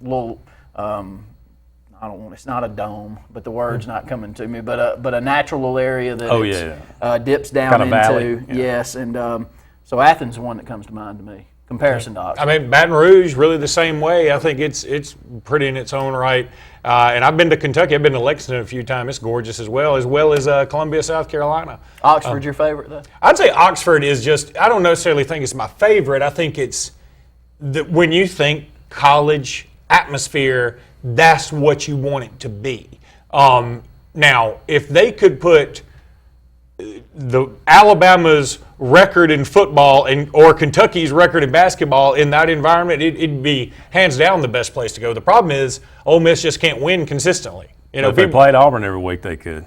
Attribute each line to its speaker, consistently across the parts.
Speaker 1: little. I don't want. It's not a dome, but the word's not coming to me. But a natural little area that dips down
Speaker 2: kind of
Speaker 1: into.
Speaker 2: Valley. Yeah.
Speaker 1: Yes, and so Athens is one that comes to mind to me. Comparison to Oxford.
Speaker 3: I mean, Baton Rouge, really the same way. I think it's pretty in its own right. And I've been to Kentucky. I've been to Lexington a few times. It's gorgeous as well as Columbia, South Carolina.
Speaker 1: Oxford's your favorite, though?
Speaker 3: I'd say Oxford is just, I don't necessarily think it's my favorite. I think it's, when you think college atmosphere, that's what you want it to be. Now, if they could put the Alabama's record in football or Kentucky's record in basketball in that environment, it'd be hands down the best place to go. The problem is Ole Miss just can't win consistently.
Speaker 2: You know, if they played Auburn every week, they could.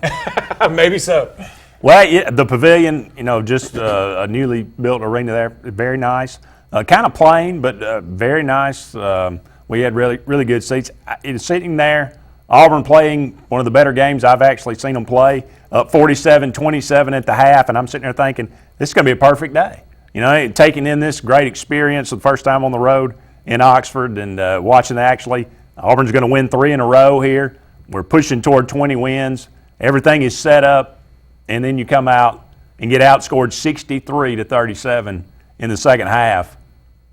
Speaker 3: Maybe so.
Speaker 2: Well, yeah, the Pavilion, just a newly built arena there, very nice. Kind of plain, but very nice. We had really good seats. Sitting there, Auburn playing one of the better games I've actually seen them play, up 47-27 at the half, and I'm sitting there thinking, this is going to be a perfect day. Taking in this great experience for the first time on the road in Oxford and watching Auburn's going to win 3 in a row here. We're pushing toward 20 wins. Everything is set up, and then you come out and get outscored 63-37 in the second half.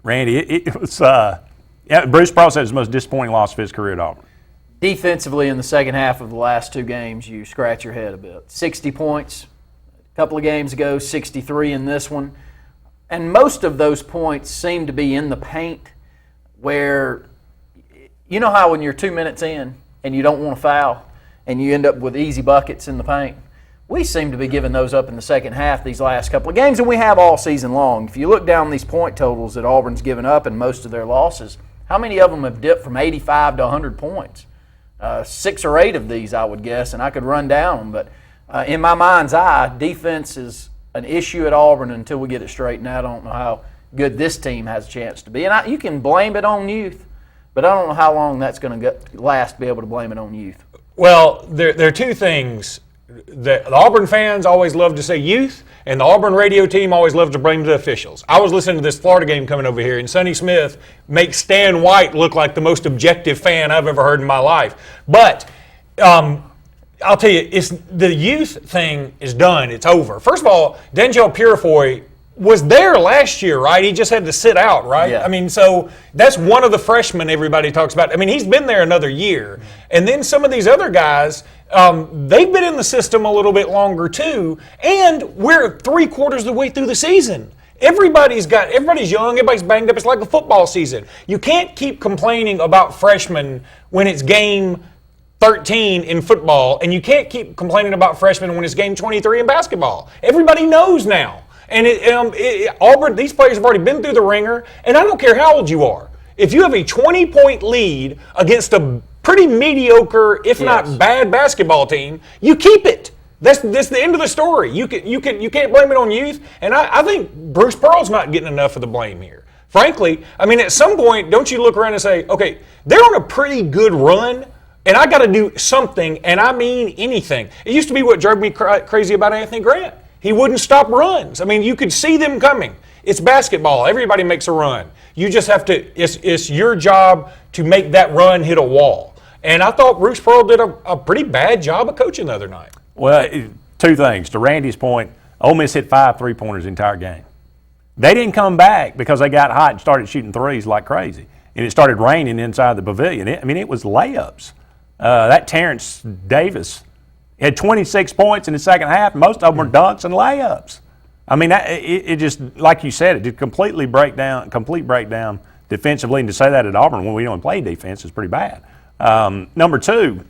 Speaker 2: Randy, it was Bruce Pearl said it was the most disappointing loss of his career at Auburn.
Speaker 1: Defensively, in the second half of the last 2 games, you scratch your head a bit. 60 points a couple of games ago, 63 in this one. And most of those points seem to be in the paint where, you know how when you're 2 minutes in and you don't want to foul and you end up with easy buckets in the paint? We seem to be giving those up in the second half these last couple of games, and we have all season long. If you look down these point totals that Auburn's given up in most of their losses, how many of them have dipped from 85 to 100 points? 6 or 8 of these, I would guess, and I could run down them. But in my mind's eye, defense is an issue at Auburn until we get it straightened out. I don't know how good this team has a chance to be. And you can blame it on youth, but I don't know how long that's going to last to be able to blame it on youth.
Speaker 3: Well, there are 2 things. The Auburn fans always love to say youth, and the Auburn radio team always loves to blame the officials. I was listening to this Florida game coming over here, and Sonny Smith makes Stan White look like the most objective fan I've ever heard in my life. But I'll tell you, the youth thing is done. It's over. First of all, Denzel Purifoy was there last year, right? He just had to sit out, right?
Speaker 1: Yeah.
Speaker 3: I mean, so that's one of the freshmen everybody talks about. I mean, he's been there another year. And then some of these other guys, they've been in the system a little bit longer too, and we're 3/4 of the way through the season. Everybody's young, everybody's banged up. It's like a football season. You can't keep complaining about freshmen when it's game 13 in football, and you can't keep complaining about freshmen when it's game 23 in basketball. Everybody knows now. And Auburn, these players have already been through the ringer, and I don't care how old you are. If you have a 20-point lead against a pretty mediocre, if not bad basketball team, you keep it. That's the end of the story. You can't blame it on youth, and I think Bruce Pearl's not getting enough of the blame here. Frankly, I mean, at some point, don't you look around and say, okay, they're on a pretty good run, and I got to do something, and I mean anything. It used to be what drove me crazy about Anthony Grant. He wouldn't stop runs. I mean, you could see them coming. It's basketball. Everybody makes a run. You just have to, it's your job to make that run hit a wall. And I thought Bruce Pearl did a pretty bad job of coaching the other night.
Speaker 2: Well, 2 things. To Randy's point, Ole Miss hit 5 3-pointers the entire game. They didn't come back because they got hot and started shooting threes like crazy. And it started raining inside the pavilion. It was layups. That Terrence Davis had 26 points in the second half. Most of them were dunks and layups. I mean, it just, like you said, it did complete breakdown defensively. And to say that at Auburn when we don't play defense is pretty bad. Number 2,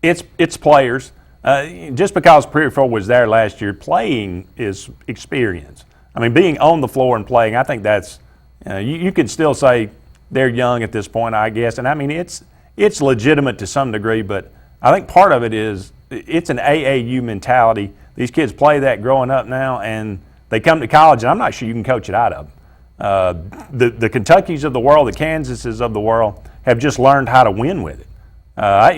Speaker 2: it's players. Just because Purifoy was there last year, playing is experience. I mean, being on the floor and playing, I think that's, you could still say they're young at this point, I guess. And I mean, it's legitimate to some degree, but I think part of it is it's an AAU mentality. These kids play that growing up now, and they come to college, and I'm not sure you can coach it out of them. The Kentuckys of the world, the Kansases of the world have just learned how to win with it. I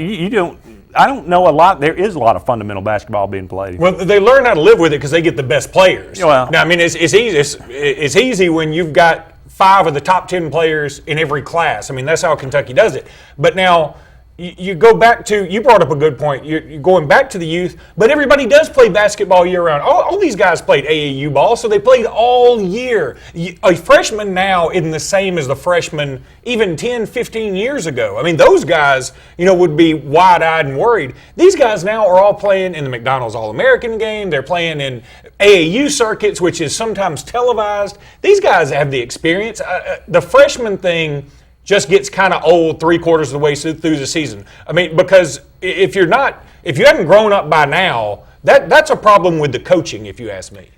Speaker 2: don't know a lot. There is a lot of fundamental basketball being played.
Speaker 3: Well, they learn how to live with it because they get the best players.
Speaker 2: Well,
Speaker 3: now, I mean, it's easy when you've got 5 of the top 10 players in every class. I mean, that's how Kentucky does it. But now you go back to, you brought up a good point, you're going back to the youth, but everybody does play basketball year-round. All these guys played AAU ball, so they played all year. A freshman now isn't the same as the freshman even 10, 15 years ago. I mean, those guys, would be wide-eyed and worried. These guys now are all playing in the McDonald's All-American game. They're playing in AAU circuits, which is sometimes televised. These guys have the experience. The freshman thing just gets kind of old 3/4 of the way through the season. I mean, because if you haven't grown up by now, that's a problem with the coaching, if you ask me.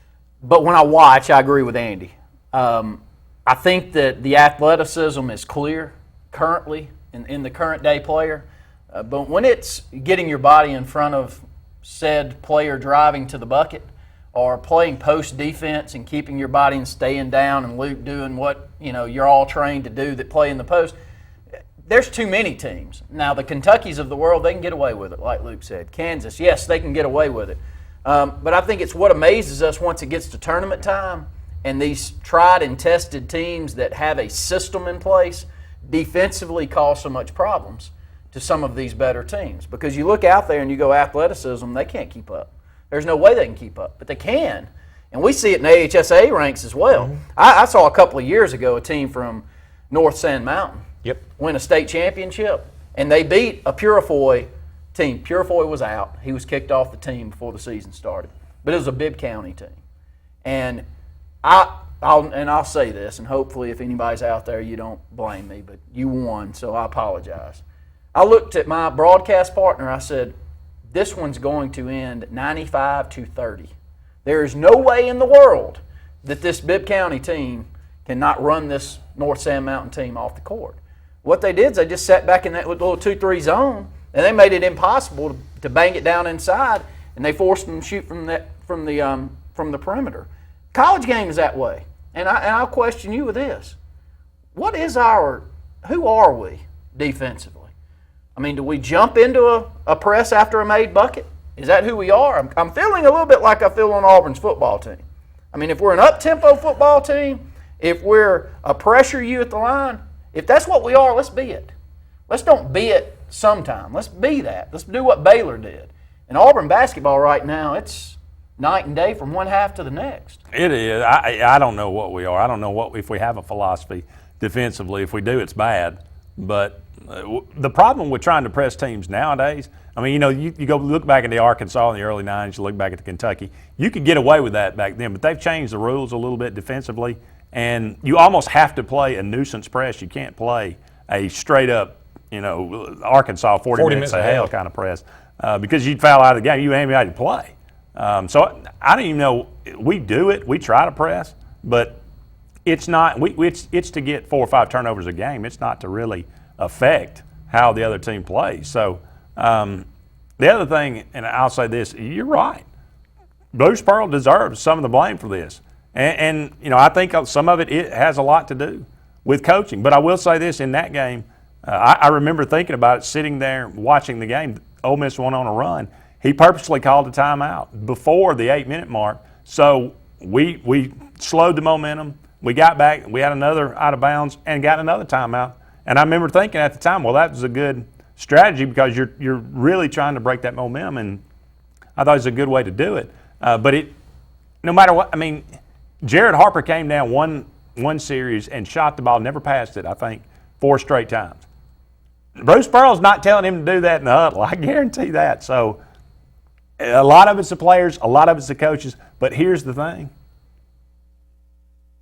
Speaker 1: But when I watch, I agree with Andy. I think that the athleticism is clear currently in the current day player. But when it's getting your body in front of said player driving to the bucket, or playing post defense and keeping your body and staying down and doing what you're all trained to do that play in the post, there's too many teams. Now the Kentuckys of the world, they can get away with it, like Luke said. Kansas, yes, they can get away with it. But I think it's what amazes us once it gets to tournament time and these tried and tested teams that have a system in place defensively cause so much problems to some of these better teams. Because you look out there and you go athleticism, they can't keep up. There's no way they can keep up, but they can. And we see it in the AHSA ranks as well. Mm-hmm. I saw a couple of years ago a team from North Sand Mountain win a state championship, and they beat a Purifoy team. Purifoy was out. He was kicked off the team before the season started. But it was a Bibb County team. And I'll say this, and hopefully if anybody's out there, you don't blame me, but you won, so I apologize. I looked at my broadcast partner. I said, this one's going to end 95-30. There is no way in the world that this Bibb County team cannot run this North Sand Mountain team off the court. What they did is they just sat back in that little 2-3 zone, and they made it impossible to bang it down inside, and they forced them to shoot from the perimeter. College game is that way, and I'll question you with this: who are we defensively? I mean, do we jump into a press after a made bucket? Is that who we are? I'm feeling a little bit like I feel on Auburn's football team. I mean, if we're an up-tempo football team, if we're a pressure you at the line, if that's what we are, let's be it. Let's don't be it sometime. Let's be that. Let's do what Baylor did. And Auburn basketball right now, it's night and day from one half to the next.
Speaker 2: It is. I don't know what we are. I don't know if we have a philosophy defensively. If we do, it's bad. But the problem with trying to press teams nowadays, I mean, you go look back at the Arkansas in the early 90s, you look back at the Kentucky, you could get away with that back then, but they've changed the rules a little bit defensively, and you almost have to play a nuisance press. You can't play a straight up, Arkansas 40 minutes of hell kind of press because you'd foul out of the game. You ain't able to play. So I don't even know. We do it. We try to press, but it's not. It's to get 4 or 5 turnovers a game. It's not to really affect how the other team plays. So the other thing, and I'll say this, you're right. Bruce Pearl deserves some of the blame for this. And I think some of it has a lot to do with coaching. But I will say this, in that game, I remember thinking about it, sitting there watching the game. Ole Miss went on a run. He purposely called a timeout before the 8-minute mark. So we slowed the momentum. We got back. We had another out of bounds and got another timeout. And I remember thinking at the time, well, that was a good strategy because you're really trying to break that momentum. And I thought it was a good way to do it. But no matter what, I mean, Jared Harper came down one series and shot the ball, never passed it, I think, 4 straight times. Bruce Pearl's not telling him to do that in the huddle. I guarantee that. So a lot of it's the players, a lot of it's the coaches. But here's the thing.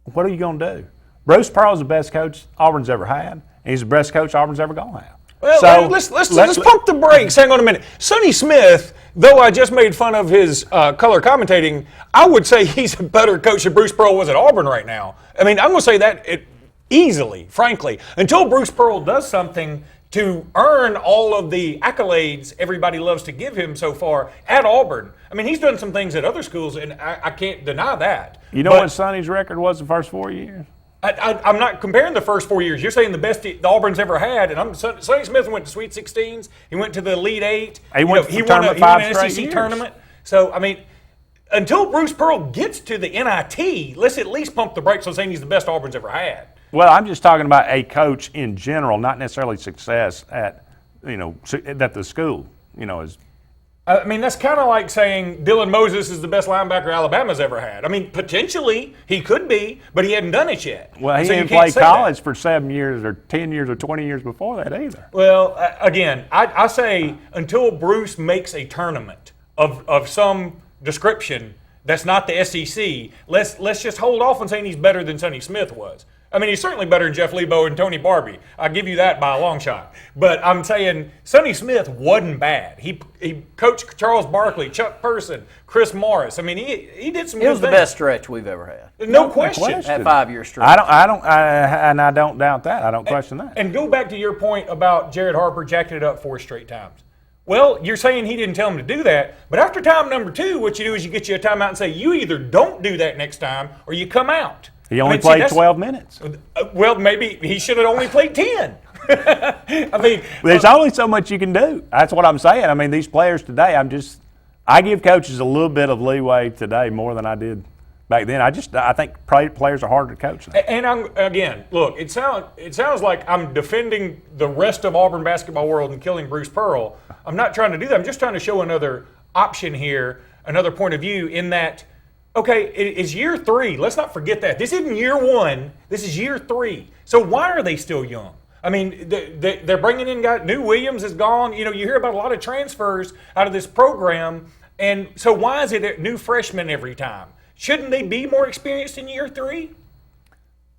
Speaker 2: What are you going to do? Bruce Pearl's the best coach Auburn's ever had, and he's the best coach Auburn's ever going to have.
Speaker 3: Well, so let's pump the brakes. Hang on a minute. Sonny Smith, though I just made fun of his color commentating, I would say he's a better coach than Bruce Pearl was at Auburn right now. I mean, I'm going to say that easily, frankly. Until Bruce Pearl does something to earn all of the accolades everybody loves to give him so far at Auburn. I mean, he's done some things at other schools, and I can't deny that.
Speaker 2: You know what Sonny's record was the first 4 years?
Speaker 3: I'm not comparing the first 4 years. You're saying the best the Auburn's ever had, and Sonny Smith went to Sweet 16s. He went to the Elite 8.
Speaker 2: He won
Speaker 3: an SEC tournament. So, I mean, until Bruce Pearl gets to the NIT, let's at least pump the brakes on saying he's the best Auburn's ever had.
Speaker 2: Well, I'm just talking about a coach in general, not necessarily success at the school. Is.
Speaker 3: I mean, that's kind of like saying Dylan Moses is the best linebacker Alabama's ever had. I mean, potentially he could be, but he hadn't done it yet.
Speaker 2: Well, he didn't play college for 7 years or 10 years or 20 years before that either.
Speaker 3: Well, again, I say until Bruce makes a tournament of some description that's not the SEC, let's just hold off on saying he's better than Sonny Smith was. I mean, he's certainly better than Jeff Lebo and Tony Barbie. I'll give you that by a long shot. But I'm saying Sonny Smith wasn't bad. He coached Charles Barkley, Chuck Person, Chris Morris. I mean, he did some good things. It was
Speaker 1: the best stretch we've ever had.
Speaker 3: No question.
Speaker 1: That 5-year stretch.
Speaker 2: I don't doubt that. I don't question that.
Speaker 3: And go back to your point about Jared Harper jacking it up 4 straight times. Well, you're saying he didn't tell him to do that, but after time number 2, what you do is you get you a timeout and say, you either don't do that next time or you come out.
Speaker 2: He only played 12 minutes.
Speaker 3: Well, maybe he should have only played 10. I mean,
Speaker 2: there's only so much you can do. That's what I'm saying. I mean, these players today, I give coaches a little bit of leeway today more than I did back then. I think players are harder to coach now.
Speaker 3: And again, look, it sounds like I'm defending the rest of Auburn basketball world and killing Bruce Pearl. I'm not trying to do that. I'm just trying to show another option here, another point of view in that. Okay, it's year 3. Let's not forget that. This isn't year 1. This is year 3. So why are they still young? I mean, they're bringing in guys. New Williams is gone. You hear about a lot of transfers out of this program. And so why is it new freshmen every time? Shouldn't they be more experienced in year 3?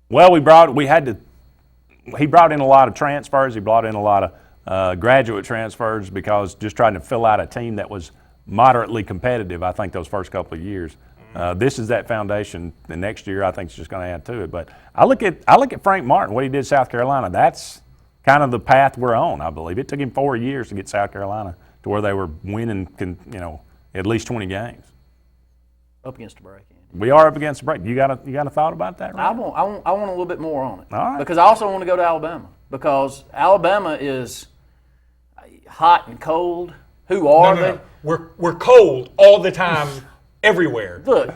Speaker 2: Well, he brought in a lot of transfers. He brought in a lot of graduate transfers because just trying to fill out a team that was moderately competitive, I think, those first couple of years. This is that foundation. The next year, I think, is just going to add to it. But I look at Frank Martin, what he did in South Carolina. That's kind of the path we're on, I believe. It took him 4 years to get South Carolina to where they were winning, at least 20 games.
Speaker 1: Up against the break.
Speaker 2: We are up against the break. You got a thought about that? Right?
Speaker 1: I want a little bit more on it.
Speaker 2: All right.
Speaker 1: Because I also want to go to Alabama because Alabama is hot and cold. Who are they?
Speaker 3: We're cold all the time. Everywhere.
Speaker 1: Look,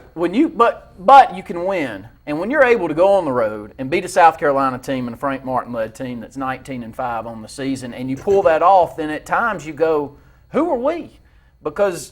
Speaker 1: but you can win, and when you're able to go on the road and beat a South Carolina team and a Frank Martin-led team that's 19-5 on the season, and you pull that off, then at times you go, "Who are we?" Because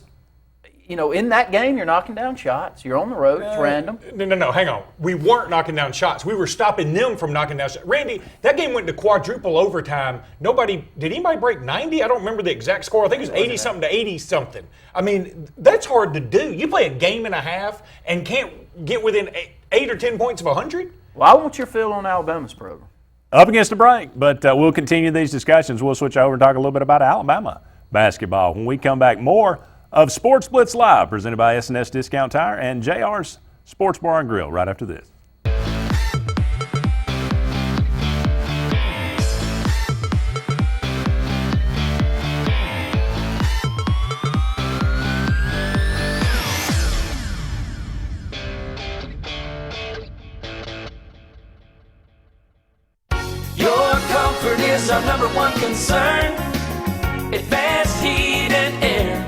Speaker 1: in that game you're knocking down shots. You're on the road. It's random.
Speaker 3: No. Hang on. We weren't knocking down shots. We were stopping them from knocking down shots. Randy, that game went to quadruple overtime. Did anybody break 90? I don't remember the exact score. I think it was 80-something to 80-something. I mean, that's hard to do. You play a game and a half and can't get within 8 or 10 points of 100?
Speaker 1: Well, I want your feel on Alabama's program.
Speaker 2: Up against the break, but we'll continue these discussions. We'll switch over and talk a little bit about Alabama basketball. When we come back, more of Sportz Blitz Live, presented by S&S Discount Tire and JR's Sports Bar and Grill, right after this.
Speaker 4: Your comfort is our number 1 concern. Advanced Heat and Air.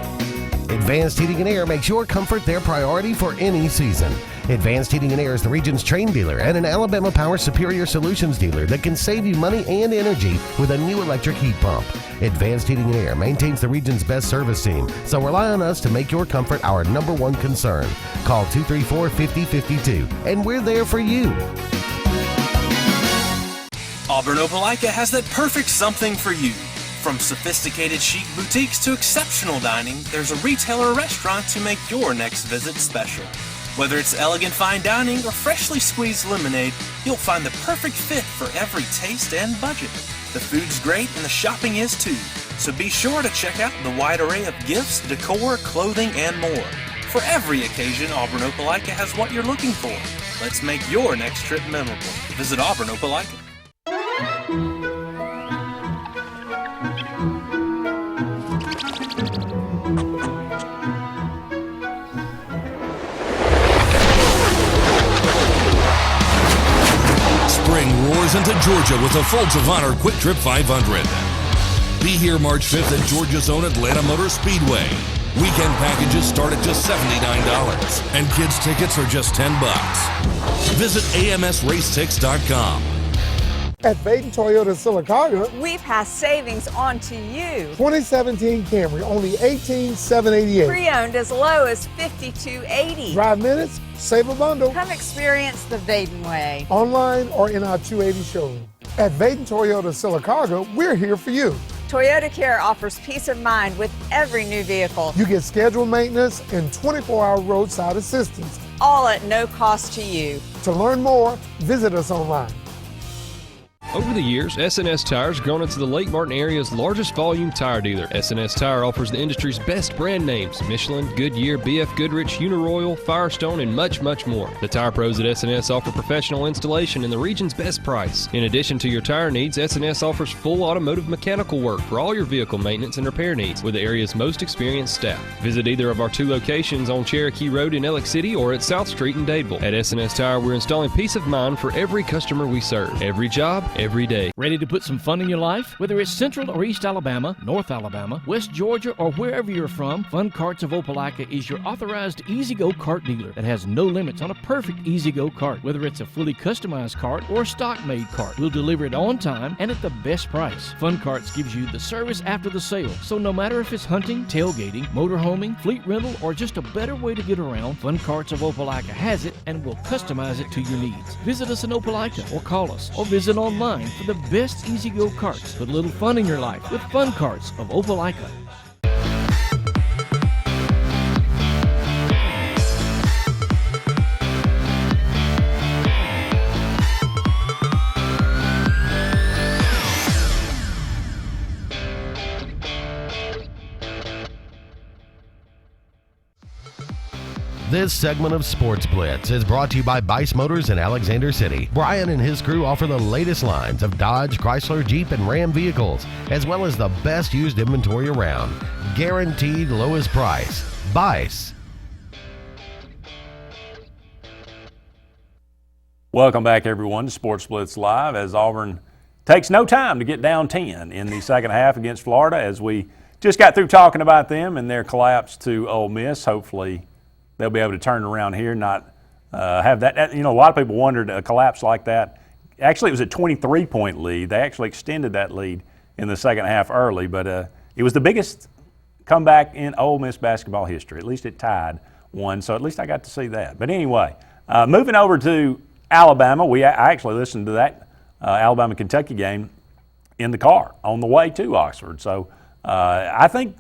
Speaker 5: Advanced Heating and Air makes your comfort their priority for any season. Advanced Heating and Air is the region's Trane dealer and an Alabama Power Superior Solutions dealer that can save you money and energy with a new electric heat pump. Advanced Heating and Air maintains the region's best service team, so rely on us to make your comfort our number 1 concern. Call 234-5052, and we're there for you.
Speaker 6: Auburn Opelika has that perfect something for you. From sophisticated chic boutiques to exceptional dining, there's a retailer or restaurant to make your next visit special. Whether it's elegant fine dining or freshly squeezed lemonade, you'll find the perfect fit for every taste and budget. The food's great and the shopping is too, so be sure to check out the wide array of gifts, decor, clothing, and more. For every occasion, Auburn Opelika has what you're looking for. Let's make your next trip memorable. Visit Auburn Opelika.
Speaker 7: Spring roars into Georgia with the Folds of Honor Quick Trip 500. Be here March 5th at Georgia's own Atlanta Motor Speedway. Weekend packages start at just $79, and kids tickets are just $10. Visit AMSRacetix.com.
Speaker 8: At Vaden Toyota Sylacauga,
Speaker 9: we pass savings on to you.
Speaker 8: 2017 Camry, only $18,788.
Speaker 9: Pre-owned as low as $52.80.
Speaker 8: Drive minutes, save a bundle.
Speaker 9: Come experience the Vaden way.
Speaker 8: Online or in our 280 showroom. At Vaden Toyota Sylacauga, we're here for you.
Speaker 9: Toyota Care offers peace of mind with every new vehicle.
Speaker 8: You get scheduled maintenance and 24-hour roadside assistance.
Speaker 9: All at no cost to you.
Speaker 8: To learn more, visit us online.
Speaker 10: Over the years, S&S Tire's grown into the Lake Martin area's largest volume tire dealer. S&S Tire offers the industry's best brand names: Michelin, Goodyear, BF Goodrich, Uniroyal, Firestone, and much, much more. The tire pros at S&S offer professional installation and the region's best price. In addition to your tire needs, S&S offers full automotive mechanical work for all your vehicle maintenance and repair needs with the area's most experienced staff. Visit either of our 2 locations on Cherokee Road in Ellick City or at South Street in Dadeville. At S&S Tire, we're installing peace of mind for every customer we serve. Every job, every day.
Speaker 11: Ready to put some fun in your life? Whether it's Central or East Alabama, North Alabama, West Georgia, or wherever you're from, Fun Carts of Opelika is your authorized E-Z-Go cart dealer that has no limits on a perfect E-Z-Go cart. Whether it's a fully customized cart or a stock-made cart, we'll deliver it on time and at the best price. Fun Carts gives you the service after the sale, so no matter if it's hunting, tailgating, motorhoming, fleet rental, or just a better way to get around, Fun Carts of Opelika has it and will customize it to your needs. Visit us in Opelika or call us or visit online for the best E-Z-Go carts. Put a little fun in your life with Fun Carts of Opelika.
Speaker 5: This segment of Sportz Blitz is brought to you by Bice Motors in Alexander City. Brian and his crew offer the latest lines of Dodge, Chrysler, Jeep, and Ram vehicles, as well as the best used inventory around. Guaranteed lowest price. Bice.
Speaker 2: Welcome back, everyone, to Sportz Blitz Live, as Auburn takes no time to get down 10 in the second half against Florida, as we just got through talking about them and their collapse to Ole Miss. Hopefully they'll be able to turn around here, not have that. You know, a lot of people wondered a collapse like that. Actually, it was a 23-point lead. They actually extended that lead in the second half early, but it was the biggest comeback in Ole Miss basketball history. At least it tied one, so at least I got to see that. But anyway, moving over to Alabama, I actually listened to that Alabama-Kentucky game in the car on the way to Oxford. So I think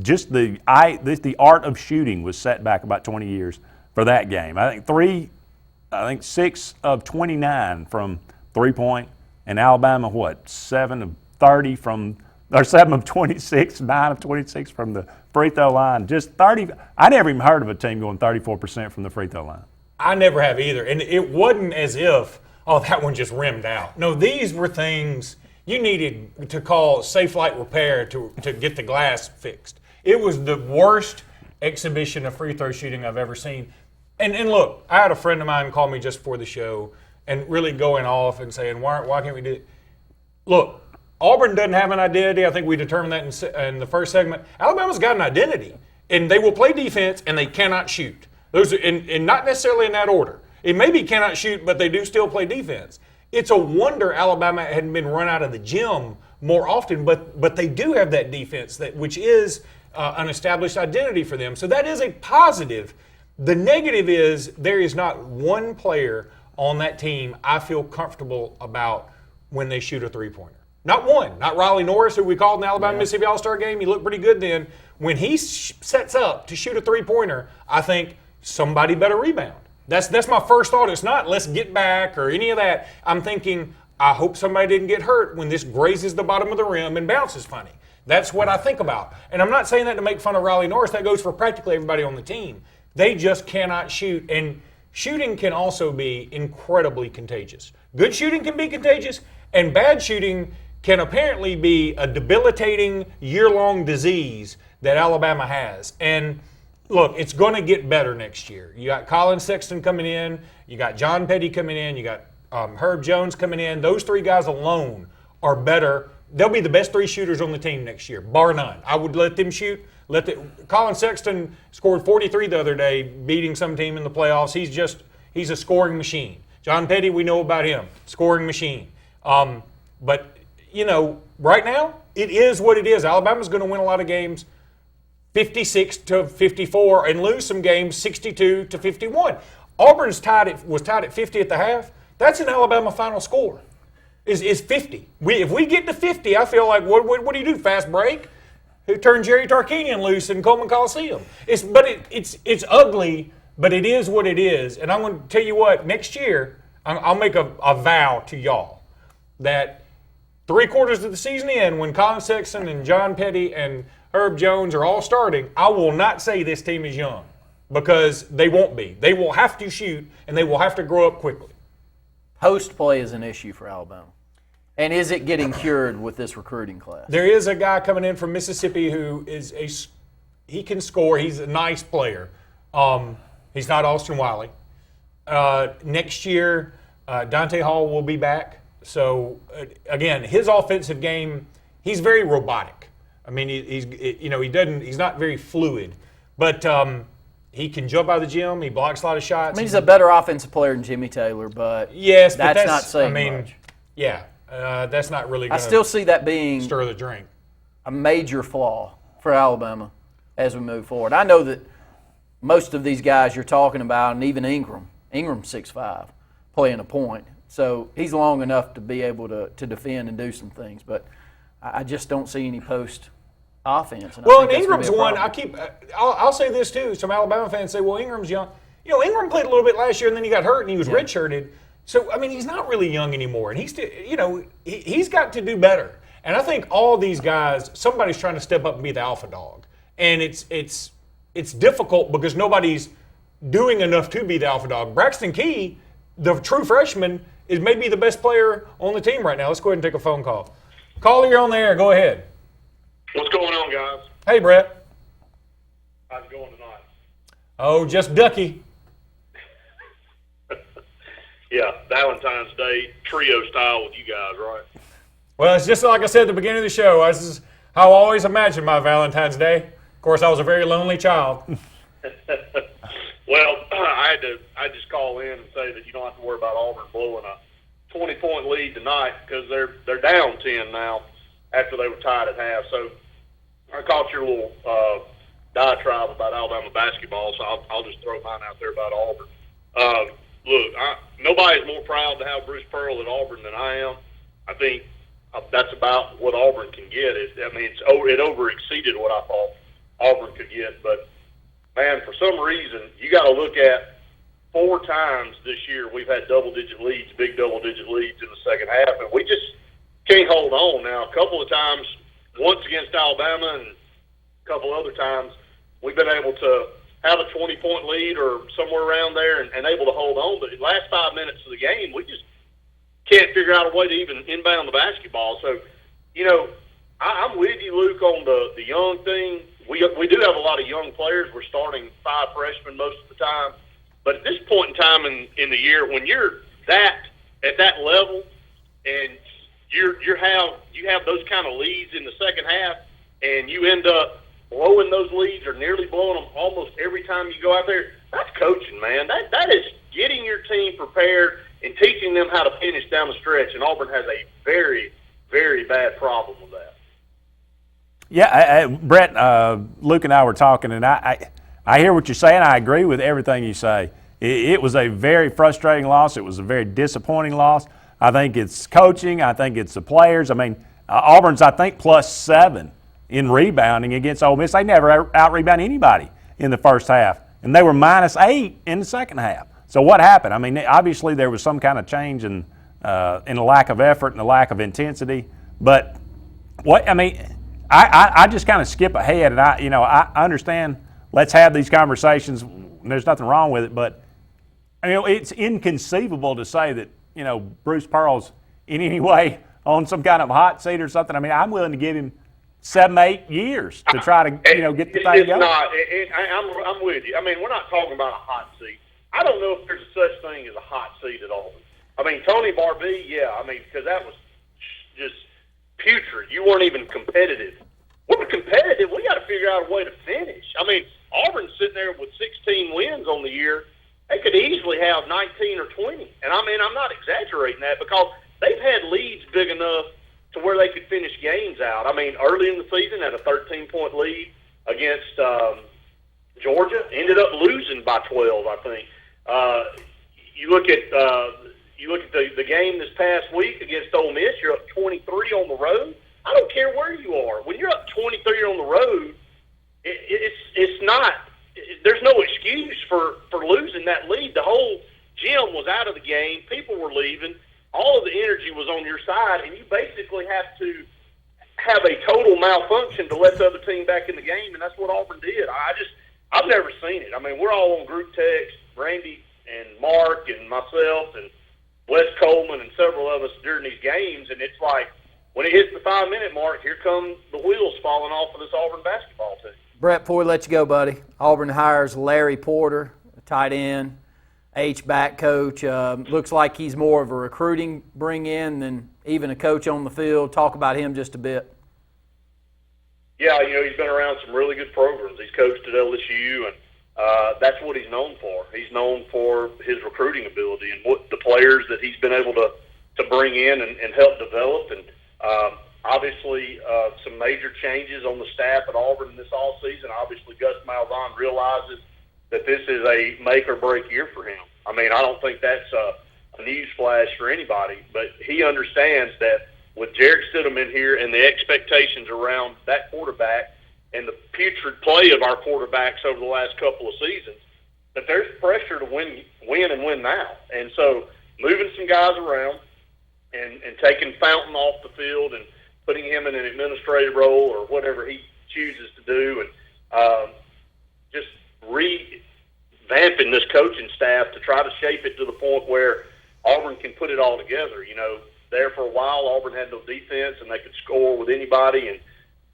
Speaker 2: just the art of shooting was set back about 20 years for that game. I think 6 of 29 from three-point, and Alabama, 7 of 30 from, or 7 of 26, 9 of 26 from the free throw line. Just 30. I never even heard of a team going 34% from the free throw line.
Speaker 3: I never have either. And it wasn't as if, that one just rimmed out. No, these were things you needed to call safe light repair to get the glass fixed. It was the worst exhibition of free throw shooting I've ever seen. And look, I had a friend of mine call me just before the show and really going off and saying, why can't we do it? Look, Auburn doesn't have an identity. I think we determined that in the first segment. Alabama's got an identity, and they will play defense, and they cannot shoot. Those are, and not necessarily in that order. It maybe cannot shoot, but they do still play defense. It's a wonder Alabama hadn't been run out of the gym more often, but they do have that defense, which is an established identity for them. So that is a positive. The negative is there is not one player on that team I feel comfortable about when they shoot a three-pointer. Not one. Not Riley Norris, who we called in the Alabama-Mississippi All-Star game. He looked pretty good then. When he sets up to shoot a three-pointer, I think somebody better rebound. That's my first thought. It's not let's get back or any of that. I'm thinking I hope somebody didn't get hurt when this grazes the bottom of the rim and bounces funny. That's what I think about. And I'm not saying that to make fun of Riley Norris. That goes for practically everybody on the team. They just cannot shoot. And shooting can also be incredibly contagious. Good shooting can be contagious, and bad shooting can apparently be a debilitating year-long disease that Alabama has. And look, it's going to get better next year. You got Colin Sexton coming in. You got John Petty coming in. You got Herb Jones coming in. Those three guys alone are better. They'll be the best three shooters on the team next year, bar none. I would let them shoot. Colin Sexton scored 43 the other day, beating some team in the playoffs. He's a scoring machine. John Petty, we know about him, scoring machine. But, right now, it is what it is. Alabama's going to win a lot of games 56-54 and lose some games 62-51. Auburn's was tied at 50 at the half. That's an Alabama final score. Is 50. If we get to 50, I feel like what do you do? Fast break? Who turned Jerry Tarkanian loose in Coleman Coliseum? It's ugly, but it is what it is. And I'm going to tell you what. Next year, I'll make a vow to y'all that 3/4 of the season in, when Colin Sexton and John Petty and Herb Jones are all starting, I will not say this team is young, because they won't be. They will have to shoot, and they will have to grow up quickly.
Speaker 1: Post play is an issue for Alabama. And is it getting cured with this recruiting class?
Speaker 3: There is a guy coming in from Mississippi who he can score. He's a nice player. He's not Austin Wiley. Next year, Dante Hall will be back. So again, his offensive game, he's very robotic. I mean, he's not very fluid, but he can jump out of the gym. He blocks a lot of shots.
Speaker 1: I mean, he's a better offensive player than Jimmy Taylor, but
Speaker 3: yes,
Speaker 1: that's not saying much.
Speaker 3: Yeah. That's not really going to
Speaker 1: I still see that being
Speaker 3: stir the drink.
Speaker 1: A major flaw for Alabama as we move forward. I know that most of these guys you're talking about, and even Ingram's 6'5", playing a point. So he's long enough to be able to defend and do some things. But I just don't see any post offense. And
Speaker 3: Ingram's one. I'll say this too. Some Alabama fans say, well, Ingram's young. Ingram played a little bit last year, and then he got hurt, and he was redshirted. So, I mean, he's not really young anymore, and he's still, he's got to do better. And I think all these guys, somebody's trying to step up and be the alpha dog, and it's difficult because nobody's doing enough to be the alpha dog. Braxton Key, the true freshman, is maybe the best player on the team right now. Let's go ahead and take a phone call. Caller, you're on the air. Go ahead.
Speaker 12: What's going on, guys?
Speaker 3: Hey, Brett.
Speaker 12: How's it going tonight?
Speaker 3: Oh, just ducky.
Speaker 12: Yeah, Valentine's Day trio style with you guys, right?
Speaker 3: Well, it's just like I said at the beginning of the show. This is how I always imagined my Valentine's Day. Of course, I was a very lonely child.
Speaker 12: Well, I just call in and say that you don't have to worry about Auburn blowing a 20-point lead tonight because they're down 10 now after they were tied at half. So I caught your little diatribe about Alabama basketball, so I'll just throw mine out there about Auburn. Look, nobody's more proud to have Bruce Pearl at Auburn than I am. I think that's about what Auburn can get. It over-exceeded what I thought Auburn could get. But, man, for some reason, you got to look at 4 times this year we've had double-digit leads, big double-digit leads in the second half, and we just can't hold on. Now, a couple of times, once against Alabama and a couple other times, we've been able to have a 20-point lead or somewhere around there and able to hold on. But in the last 5 minutes of the game, we just can't figure out a way to even inbound the basketball. So, I'm with you, Luke, on the young thing. We do have a lot of young players. We're starting 5 freshmen most of the time. But at this point in time in the year, when you're at that level and you have those kind of leads in the second half and you end up blowing those leads or nearly blowing them almost every time you go out there, that's coaching, man. That is getting your team prepared and teaching them how to finish down the stretch, and Auburn has a very, very bad problem with that.
Speaker 2: Yeah, Brett, Luke and I were talking, and I hear what you're saying. I agree with everything you say. It was a very frustrating loss. It was a very disappointing loss. I think it's coaching. I think it's the players. I mean, Auburn's, I think, +7 in rebounding against Ole Miss. They never out-rebound anybody in the first half, and they were -8 in the second half. So what happened? I mean, obviously there was some kind of change in the lack of effort and the lack of intensity. But I just kind of skip ahead, and I understand. Let's have these conversations. There's nothing wrong with it, but it's inconceivable to say that Bruce Pearl's in any way on some kind of hot seat or something. I mean, I'm willing to give him 7-8 years to try to get the thing going.
Speaker 12: I'm with you. I mean, we're not talking about a hot seat. I don't know if there's such thing as a hot seat at all. I mean, Tony Barbee, yeah. I mean, because that was just putrid. You weren't even competitive. We're competitive. We got to figure out a way to finish. I mean, Auburn's sitting there with 16 wins on the year. They could easily have 19 or 20. And, I mean, I'm not exaggerating that because they've had leads big enough to where they could finish games out. I mean, early in the season, had a 13-point lead against Georgia, ended up losing by 12, I think. You look at the game this past week against Ole Miss. You're up 23 on the road. I don't care where you are. When you're up 23 on the road, it's not. There's no excuse for losing that lead. The whole gym was out of the game. People were leaving. All of the energy was on your side, and you basically have to have a total malfunction to let the other team back in the game, and that's what Auburn did. I've never seen it. I mean, we're all on group text, Randy and Mark and myself and Wes Coleman and several of us during these games, and it's like when it hits the 5-minute mark, here come the wheels falling off of this Auburn basketball team.
Speaker 1: Brett, before we let you go, buddy, Auburn hires Larry Porter, tight end, H-back coach. Looks like he's more of a recruiting bring-in than even a coach on the field. Talk about him just a bit.
Speaker 12: Yeah, he's been around some really good programs. He's coached at LSU, and that's what he's known for. He's known for his recruiting ability and what the players that he's been able to bring in and help develop. And obviously, some major changes on the staff at Auburn this offseason. Obviously, Gus Malzahn realizes that this is a make-or-break year for him. I mean, I don't think that's a news flash for anybody, but he understands that with Jared Stidham in here and the expectations around that quarterback and the putrid play of our quarterbacks over the last couple of seasons, that there's pressure to win now. And so moving some guys around and taking Fountain off the field and putting him in an administrative role or whatever he chooses to do, and just revamping this coaching staff to try to shape it to the point where Auburn can put it all together. There for a while, Auburn had no defense, and they could score with anybody, and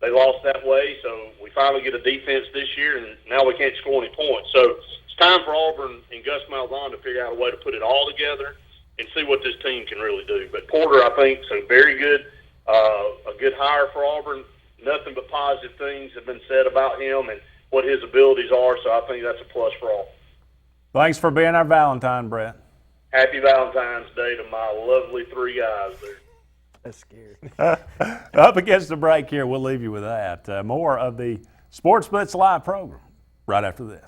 Speaker 12: they lost that way. So we finally get a defense this year, and now we can't score any points. So it's time for Auburn and Gus Malzahn to figure out a way to put it all together and see what this team can really do. But Porter, I think, is a very good, a good hire for Auburn. Nothing but positive things have been said about him and what his abilities are, so I think that's a plus for all.
Speaker 2: Thanks for being our Valentine, Brett.
Speaker 12: Happy Valentine's Day to my lovely 3 guys there.
Speaker 1: That's scary.
Speaker 2: Up against the break here, we'll leave you with that. More of the Sportz Blitz live program right after this.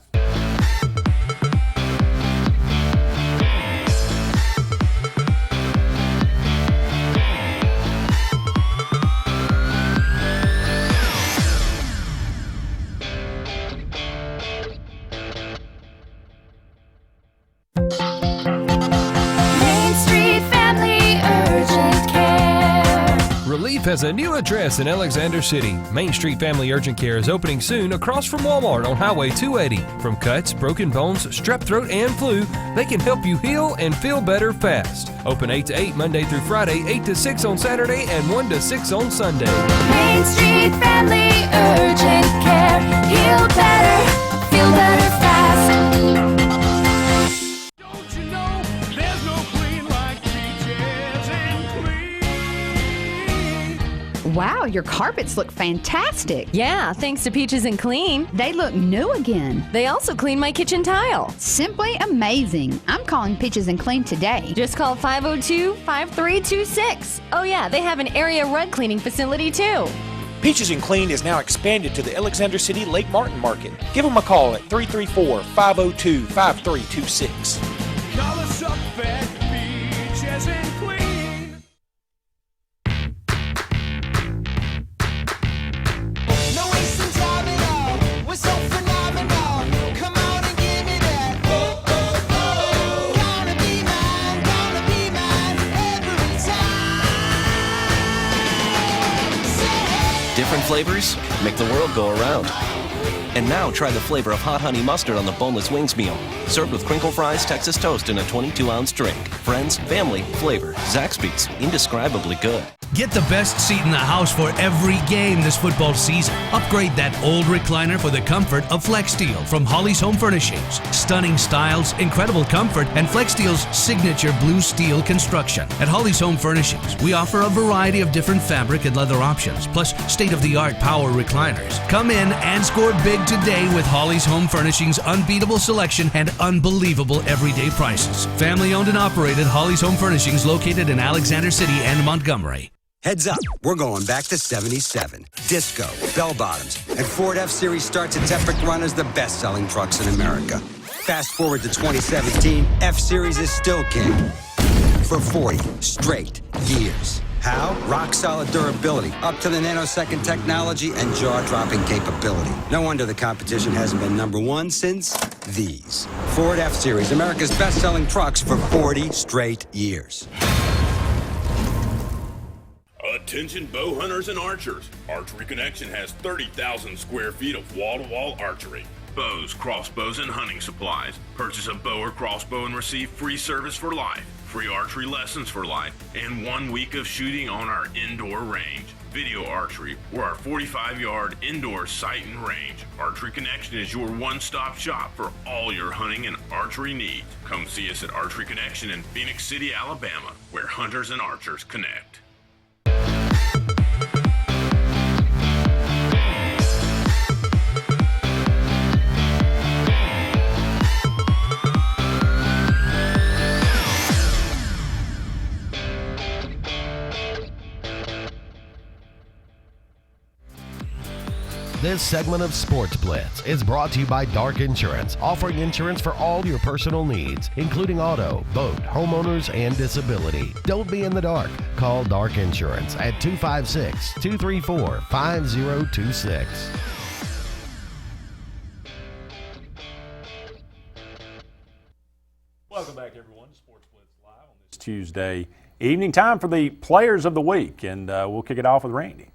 Speaker 10: Relief has a new address in Alexander City. Main Street Family Urgent Care is opening soon across from Walmart on Highway 280. From cuts, broken bones, strep throat, and flu, they can help you heal and feel better fast. Open 8 to 8 Monday through Friday, 8 to 6 on Saturday, and 1 to 6 on Sunday.
Speaker 13: Main Street Family Urgent Care. Heal better, feel better fast.
Speaker 14: Wow, your carpets look fantastic.
Speaker 15: Yeah, thanks to Peaches and Clean.
Speaker 14: They look new again.
Speaker 15: They also clean my kitchen tile.
Speaker 14: Simply amazing. I'm calling Peaches and Clean today.
Speaker 15: Just call 502-5326. Oh yeah, they have an area rug cleaning facility too.
Speaker 16: Peaches and Clean is now expanded to the Alexander City Lake Martin Market. Give them a call at 334-502-5326.
Speaker 4: Call us up at Peaches and Clean.
Speaker 17: Different flavors make the world go around. And now try the flavor of hot honey mustard on the boneless wings meal. Served with crinkle fries, Texas toast, and a 22-ounce drink. Friends, family, flavor. Zaxby's. Indescribably good.
Speaker 18: Get the best seat in the house for every game this football season. Upgrade that old recliner for the comfort of FlexSteel from Holly's Home Furnishings. Stunning styles, incredible comfort, and FlexSteel's signature blue steel construction. At Holly's Home Furnishings, we offer a variety of different fabric and leather options, plus state-of-the-art power recliners. Come in and score big today with Holly's Home Furnishings' unbeatable selection and unbelievable everyday prices. Family owned and operated Holly's Home Furnishings located in Alexander City and Montgomery.
Speaker 19: Heads up, we're going back to 77. Disco, bell-bottoms, and Ford F-Series starts its epic run as the best-selling trucks in America. Fast forward to 2017, F-Series is still king for 40 straight years. How? Rock-solid durability, up to the nanosecond technology, and jaw-dropping capability. No wonder the competition hasn't been number one since these. Ford F-Series, America's best-selling trucks for 40 straight years.
Speaker 20: Attention bow hunters and archers. Archery Connection has 30,000 square feet of wall-to-wall archery. Bows, crossbows, and hunting supplies. Purchase a bow or crossbow and receive free service for life, free archery lessons for life, and 1 week of shooting on our indoor range. Video Archery, or our 45-yard indoor sight and range. Archery Connection is your one-stop shop for all your hunting and archery needs. Come see us at Archery Connection in Phoenix City, Alabama, where hunters and archers connect.
Speaker 5: This segment of Sportz Blitz is brought to you by Dark Insurance, offering insurance for all your personal needs, including auto, boat, homeowners, and disability. Don't be in the dark. Call Dark Insurance at 256-234-5026.
Speaker 2: Welcome back, everyone, to Sportz Blitz Live on this Tuesday evening. Time for the Players of the Week, and we'll kick it off with Randy.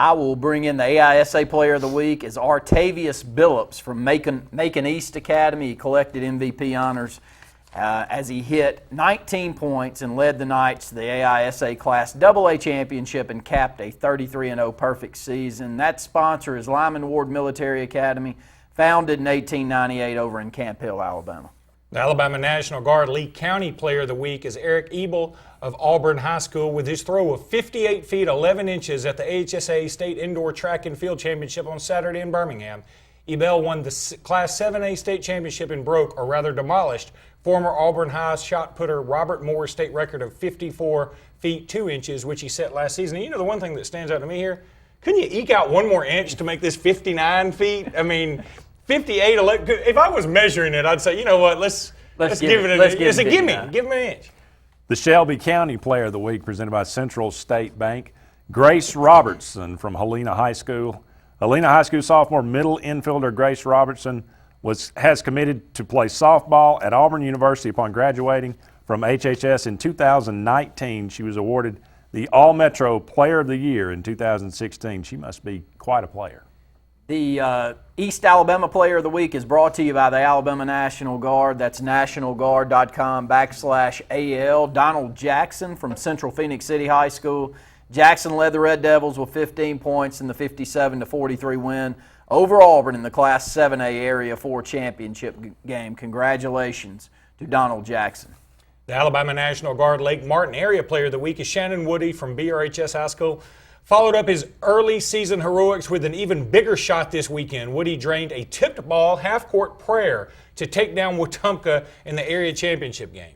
Speaker 1: I will bring in the AISA Player of the Week is Artavius Billups from Macon East Academy. He collected MVP honors as he hit 19 points and led the Knights to the AISA Class AA Championship and capped a 33-0 perfect season. That sponsor is Lyman Ward Military Academy, founded in 1898 over in Camp Hill, Alabama.
Speaker 3: The Alabama National Guard Lee County Player of the Week is Eric Ebel of Auburn High School with his throw of 58 feet 11 inches at the AHSA State Indoor Track and Field Championship on Saturday in Birmingham. Ebel won the Class 7A State Championship and broke, or rather demolished, former Auburn High shot putter Robert Moore's state record of 54 feet 2 inches, which he set last season. And you know the one thing that stands out to me here? Couldn't you eke out one more inch to make this 59 feet? I mean, 58, 11, if I was measuring it, I'd say, you know what, let's give it a gimme. Give him an inch.
Speaker 2: The Shelby County Player of the Week presented by Central State Bank. Grace Robertson from Helena High School. Helena High School sophomore middle infielder Grace Robertson has committed to play softball at Auburn University upon graduating from HHS in 2019. She was awarded the All-Metro Player of the Year in 2016. She must be quite a player.
Speaker 1: The East Alabama Player of the Week is brought to you by the Alabama National Guard. That's nationalguard.com/AL. Donald Jackson from Central Phoenix City High School. Jackson led the Red Devils with 15 points in the 57-43 win over Auburn in the Class 7A Area 4 championship game. Congratulations to Donald Jackson.
Speaker 3: The Alabama National Guard Lake Martin Area Player of the Week is Shannon Woody from BRHS High School. Followed up his early season heroics with an even bigger shot this weekend. Woody drained a tipped ball half-court prayer to take down Wetumpka in the area championship game.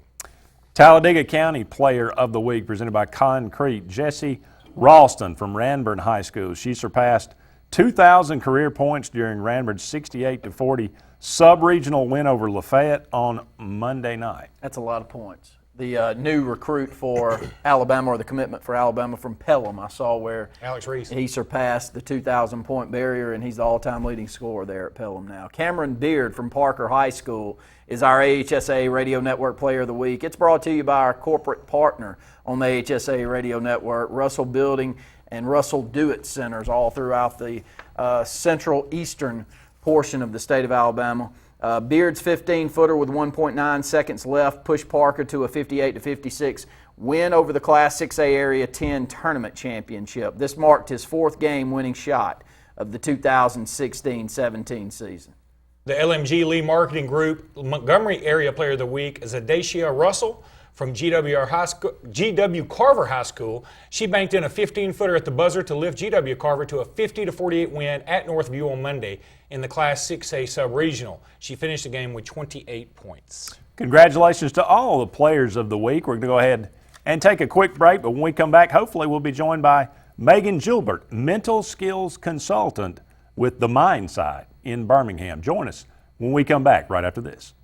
Speaker 2: Talladega County Player of the Week presented by Concrete. Jessie Ralston from Ranburn High School. She surpassed 2,000 career points during Ranburn's 68-40 sub-regional win over Lafayette on Monday night.
Speaker 1: That's a lot of points. The new recruit for Alabama, or the commitment for Alabama from Pelham, I saw where
Speaker 3: Alex Reese.
Speaker 1: He surpassed the 2,000-point barrier, and he's the all-time leading scorer there at Pelham now. Cameron Beard from Parker High School is our AHSA Radio Network Player of the Week. It's brought to you by our corporate partner on the AHSA Radio Network, Russell Building and Russell Do-It Centers all throughout the central eastern portion of the state of Alabama. Beard's 15-footer with 1.9 seconds left pushed Parker to a 58-56 win over the Class 6A Area 10 Tournament Championship. This marked his fourth game-winning shot of the 2016-17 season.
Speaker 3: The LMG Lee Marketing Group Montgomery Area Player of the Week is Adacia Russell from GW Carver High School. She banked in a 15-footer at the buzzer to lift GW Carver to a 50-48 win at Northview on Monday in the Class 6A Sub-Regional. She finished the game with 28 points.
Speaker 2: Congratulations to all the players of the week. We're going to go ahead and take a quick break, but when we come back, hopefully we'll be joined by Megan Gilbert, mental skills consultant with the Mind Side in Birmingham. Join us when we come back right after this.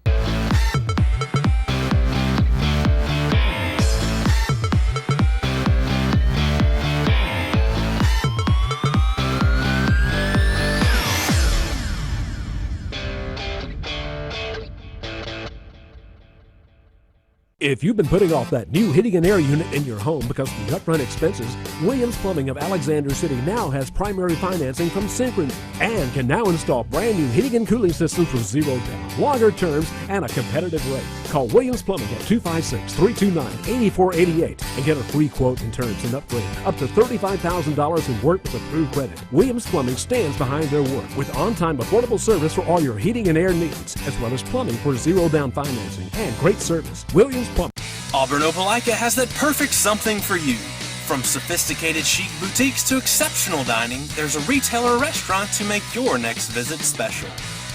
Speaker 21: If you've been putting off that new heating and air unit in your home because of the upfront expenses, Williams Plumbing of Alexander City now has primary financing from Synchrony and can now install brand new heating and cooling systems with zero down, longer terms, and a competitive rate. Call Williams Plumbing at 256-329-8488 and get a free quote and terms and upgrade up to $35,000 in work with approved credit. Williams Plumbing stands behind their work with on-time affordable service for all your heating and air needs, as well as plumbing for zero down financing and great service. Williams Plumbing.
Speaker 6: Auburn Opelika has that perfect something for you. From sophisticated chic boutiques to exceptional dining, there's a retailer or restaurant to make your next visit special.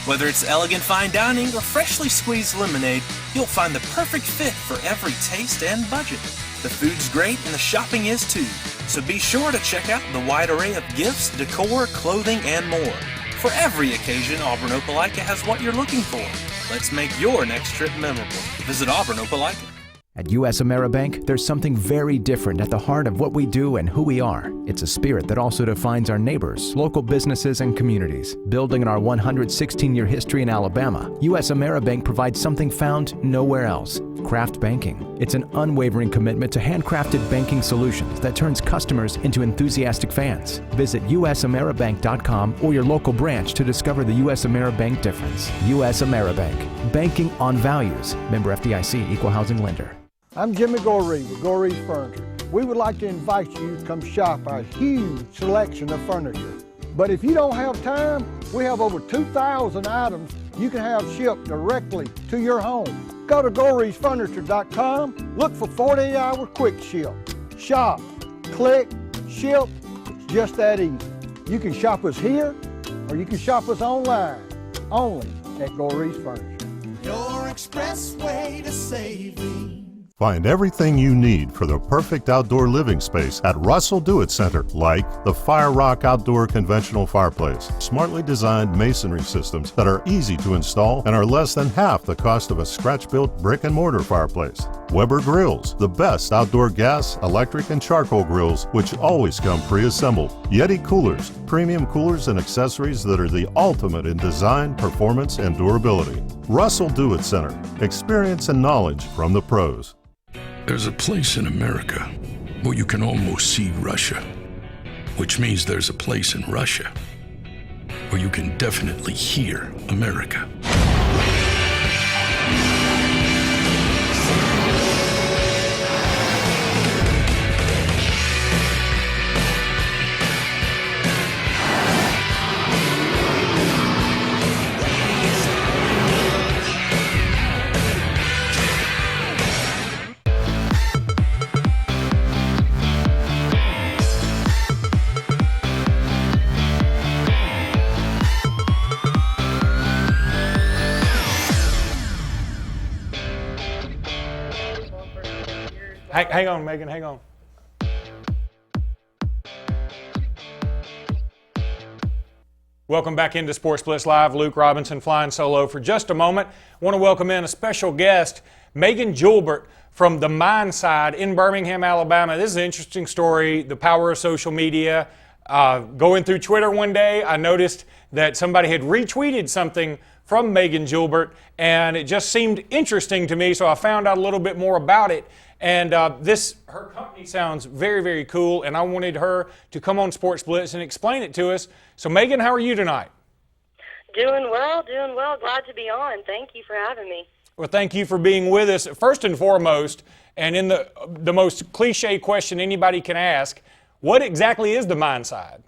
Speaker 6: Whether it's elegant fine dining or freshly squeezed lemonade, you'll find the perfect fit for every taste and budget. The food's great and the shopping is too, so be sure to check out the wide array of gifts, decor, clothing, and more. For every occasion, Auburn Opelika has what you're looking for. Let's make your next trip memorable. Visit Auburn Opelika.
Speaker 22: At U.S. Ameribank, there's something very different at the heart of what we do and who we are. It's a spirit that also defines our neighbors, local businesses, and communities. Building on our 116-year history in Alabama, U.S. Ameribank provides something found nowhere else: craft banking. It's an unwavering commitment to handcrafted banking solutions that turns customers into enthusiastic fans. Visit usameribank.com or your local branch to discover the U.S. Ameribank difference. U.S. Ameribank. Banking on values. Member FDIC, Equal Housing Lender.
Speaker 8: I'm Jimmy Goree with Goree's Furniture. We would like to invite you to come shop our huge selection of furniture. But if you don't have time, we have over 2,000 items you can have shipped directly to your home. Go to GoreesFurniture.com, look for 48-hour quick ship. Shop, click, ship, it's just that easy. You can shop us here or you can shop us online, only at Goree's Furniture.
Speaker 23: Your expressway to saving.
Speaker 24: Find everything you need for the perfect outdoor living space at Russell Do-It Center, like the Fire Rock Outdoor Conventional Fireplace, smartly designed masonry systems that are easy to install and are less than half the cost of a scratch-built brick and mortar fireplace. Weber Grills, the best outdoor gas, electric, and charcoal grills, which always come pre-assembled. Yeti Coolers, premium coolers and accessories that are the ultimate in design, performance, and durability. Russell Do-It Center, experience and knowledge from the pros.
Speaker 25: There's a place in America where you can almost see Russia, which means there's a place in Russia where you can definitely hear America.
Speaker 3: Hang on, Megan, hang on. Welcome back into Sportz Blitz Live. Luke Robinson flying solo for just a moment. I want to welcome in a special guest, Megan Gilbert from the Mind Side in Birmingham, Alabama. This is an interesting story, the power of social media. Going through Twitter one day, I noticed that somebody had retweeted something from Megan Gilbert, and it just seemed interesting to me, so I found out a little bit more about it. And her company sounds very, very cool, and I wanted her to come on Sportz Blitz and explain it to us. So, Megan, how are you tonight?
Speaker 26: Doing well. Glad to be on. Thank you for having me.
Speaker 3: Well, thank you for being with us. First and foremost, and in the most cliche question anybody can ask, what exactly is the Mind Side?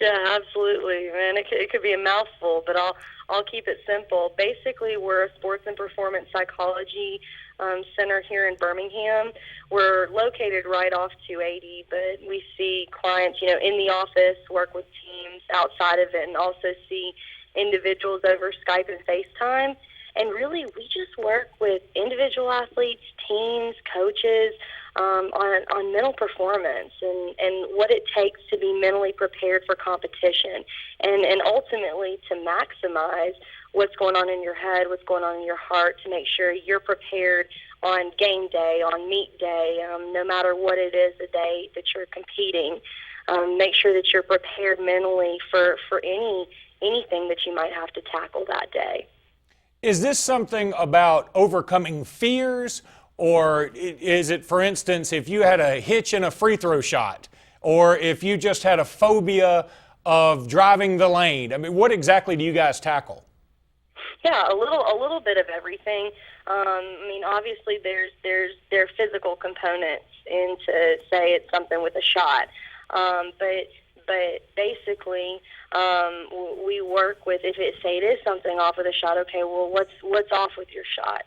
Speaker 26: Yeah, absolutely, man. It could be a mouthful, but I'll keep it simple. Basically, we're a sports and performance psychology center here in Birmingham. We're located right off 280, but we see clients, in the office, work with teams outside of it, and also see individuals over Skype and FaceTime. And really, we just work with individual athletes, teams, coaches, on mental performance and what it takes to be mentally prepared for competition, and ultimately to maximize what's going on in your head, what's going on in your heart, to make sure you're prepared on game day, on meet day, no matter what it is the day that you're competing. Make sure that you're prepared mentally for anything that you might have to tackle that day.
Speaker 3: Is this something about overcoming fears, or is it, for instance, if you had a hitch in a free throw shot, or if you just had a phobia of driving the lane? I mean, what exactly do you guys tackle?
Speaker 26: Yeah, a little bit of everything. Obviously there are physical components into, say, it's something with a shot, but basically we work with, if it is something off with a shot, okay, well, what's off with your shot?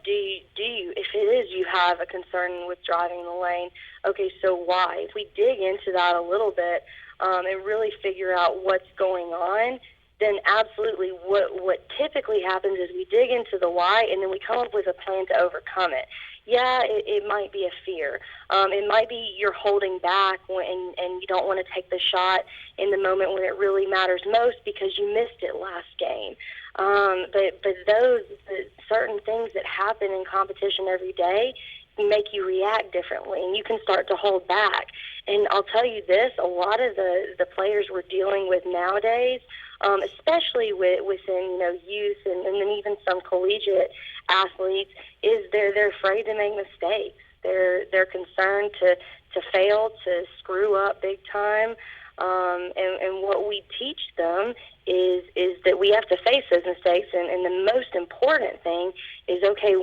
Speaker 26: Do you, if it is, you have a concern with driving the lane, okay, so why? If we dig into that a little bit and really figure out what's going on, then absolutely what typically happens is we dig into the why, and then we come up with a plan to overcome it. Yeah, it might be a fear. It might be you're holding back and you don't want to take the shot in the moment when it really matters most because you missed it last game. But those certain things that happen in competition every day make you react differently, and you can start to hold back. And I'll tell you this, a lot of the players we're dealing with nowadays, especially within youth and then even some collegiate athletes, is they're afraid to make mistakes. They're concerned to fail, to screw up big time. And what we teach them is that we have to face those mistakes, and the most important thing is, okay,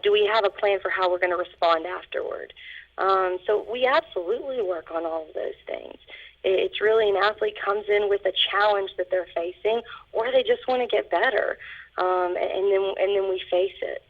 Speaker 26: do we have a plan for how we're going to respond afterward? So we absolutely work on all of those things. It's really an athlete comes in with a challenge that they're facing, or they just want to get better, and then we face it.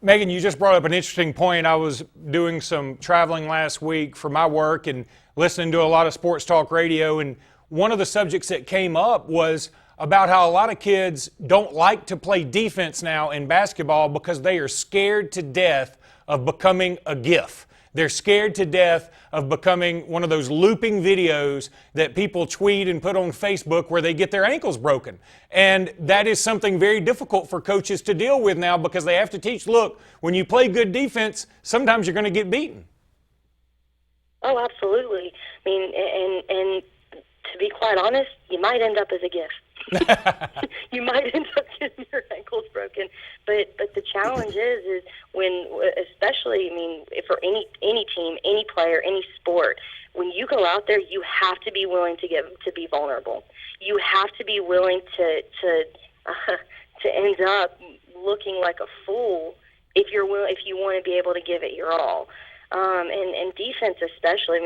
Speaker 3: Megan, you just brought up an interesting point. I was doing some traveling last week for my work and listening to a lot of sports talk radio, and one of the subjects that came up was about how a lot of kids don't like to play defense now in basketball because they are scared to death of becoming a GIF. They're scared to death of becoming one of those looping videos that people tweet and put on Facebook where they get their ankles broken. And that is something very difficult for coaches to deal with now because they have to teach, look, when you play good defense, sometimes you're going to get beaten.
Speaker 26: Oh, absolutely. I mean, and to be quite honest, you might end up as a GIF. You might end up getting your ankles broken, but the challenge is when, especially, for any team, any player, any sport, when you go out there, you have to be willing to be vulnerable. You have to be willing to end up looking like a fool if you want to be able to give it your all. And defense especially.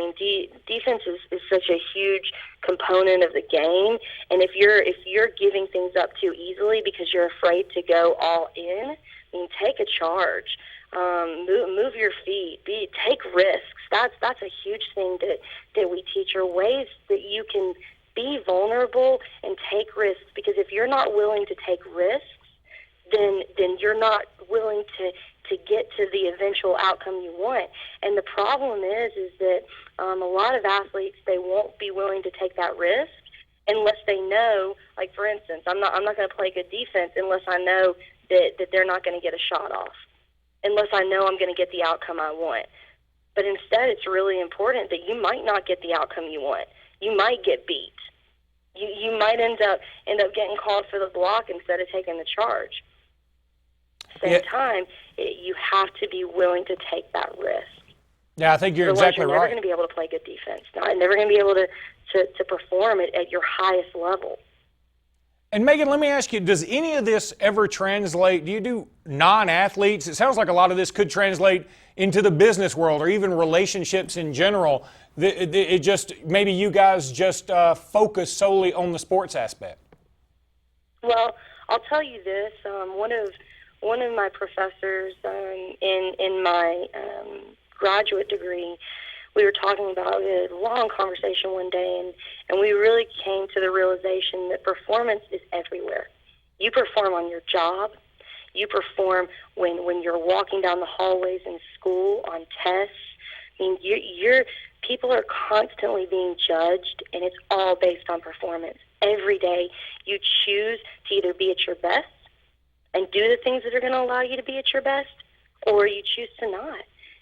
Speaker 26: Defense is such a huge component of the game. And if you're giving things up too easily because you're afraid to go all in, take a charge. Move your feet. Take risks. That's a huge thing that we teach, are ways that you can be vulnerable and take risks. Because if you're not willing to take risks, then you're not willing to get to the eventual outcome you want. And the problem is that a lot of athletes, they won't be willing to take that risk unless they know, like for instance, I'm not going to play good defense unless I know that they're not going to get a shot off, unless I know I'm going to get the outcome I want. But instead, it's really important that you might not get the outcome you want. You might get beat. You might end up getting called for the block instead of taking the charge. Same time, you have to be willing to take that risk.
Speaker 3: Yeah, I think you're exactly right.
Speaker 26: You're never going to be able to play good defense. You're never going to be able to perform at your highest level.
Speaker 3: And Megan, let me ask you, does any of this ever translate? Do you do non-athletes? It sounds like a lot of this could translate into the business world or even relationships in general. It just, maybe you guys just focus solely on the sports aspect.
Speaker 26: Well, I'll tell you this. one of my professors in my graduate degree, we were talking about a long conversation one day, and we really came to the realization that performance is everywhere. You perform on your job. You perform when you're walking down the hallways in school, on tests. I mean, people are constantly being judged, and it's all based on performance. Every day you choose to either be at your best and do the things that are going to allow you to be at your best, or you choose to not.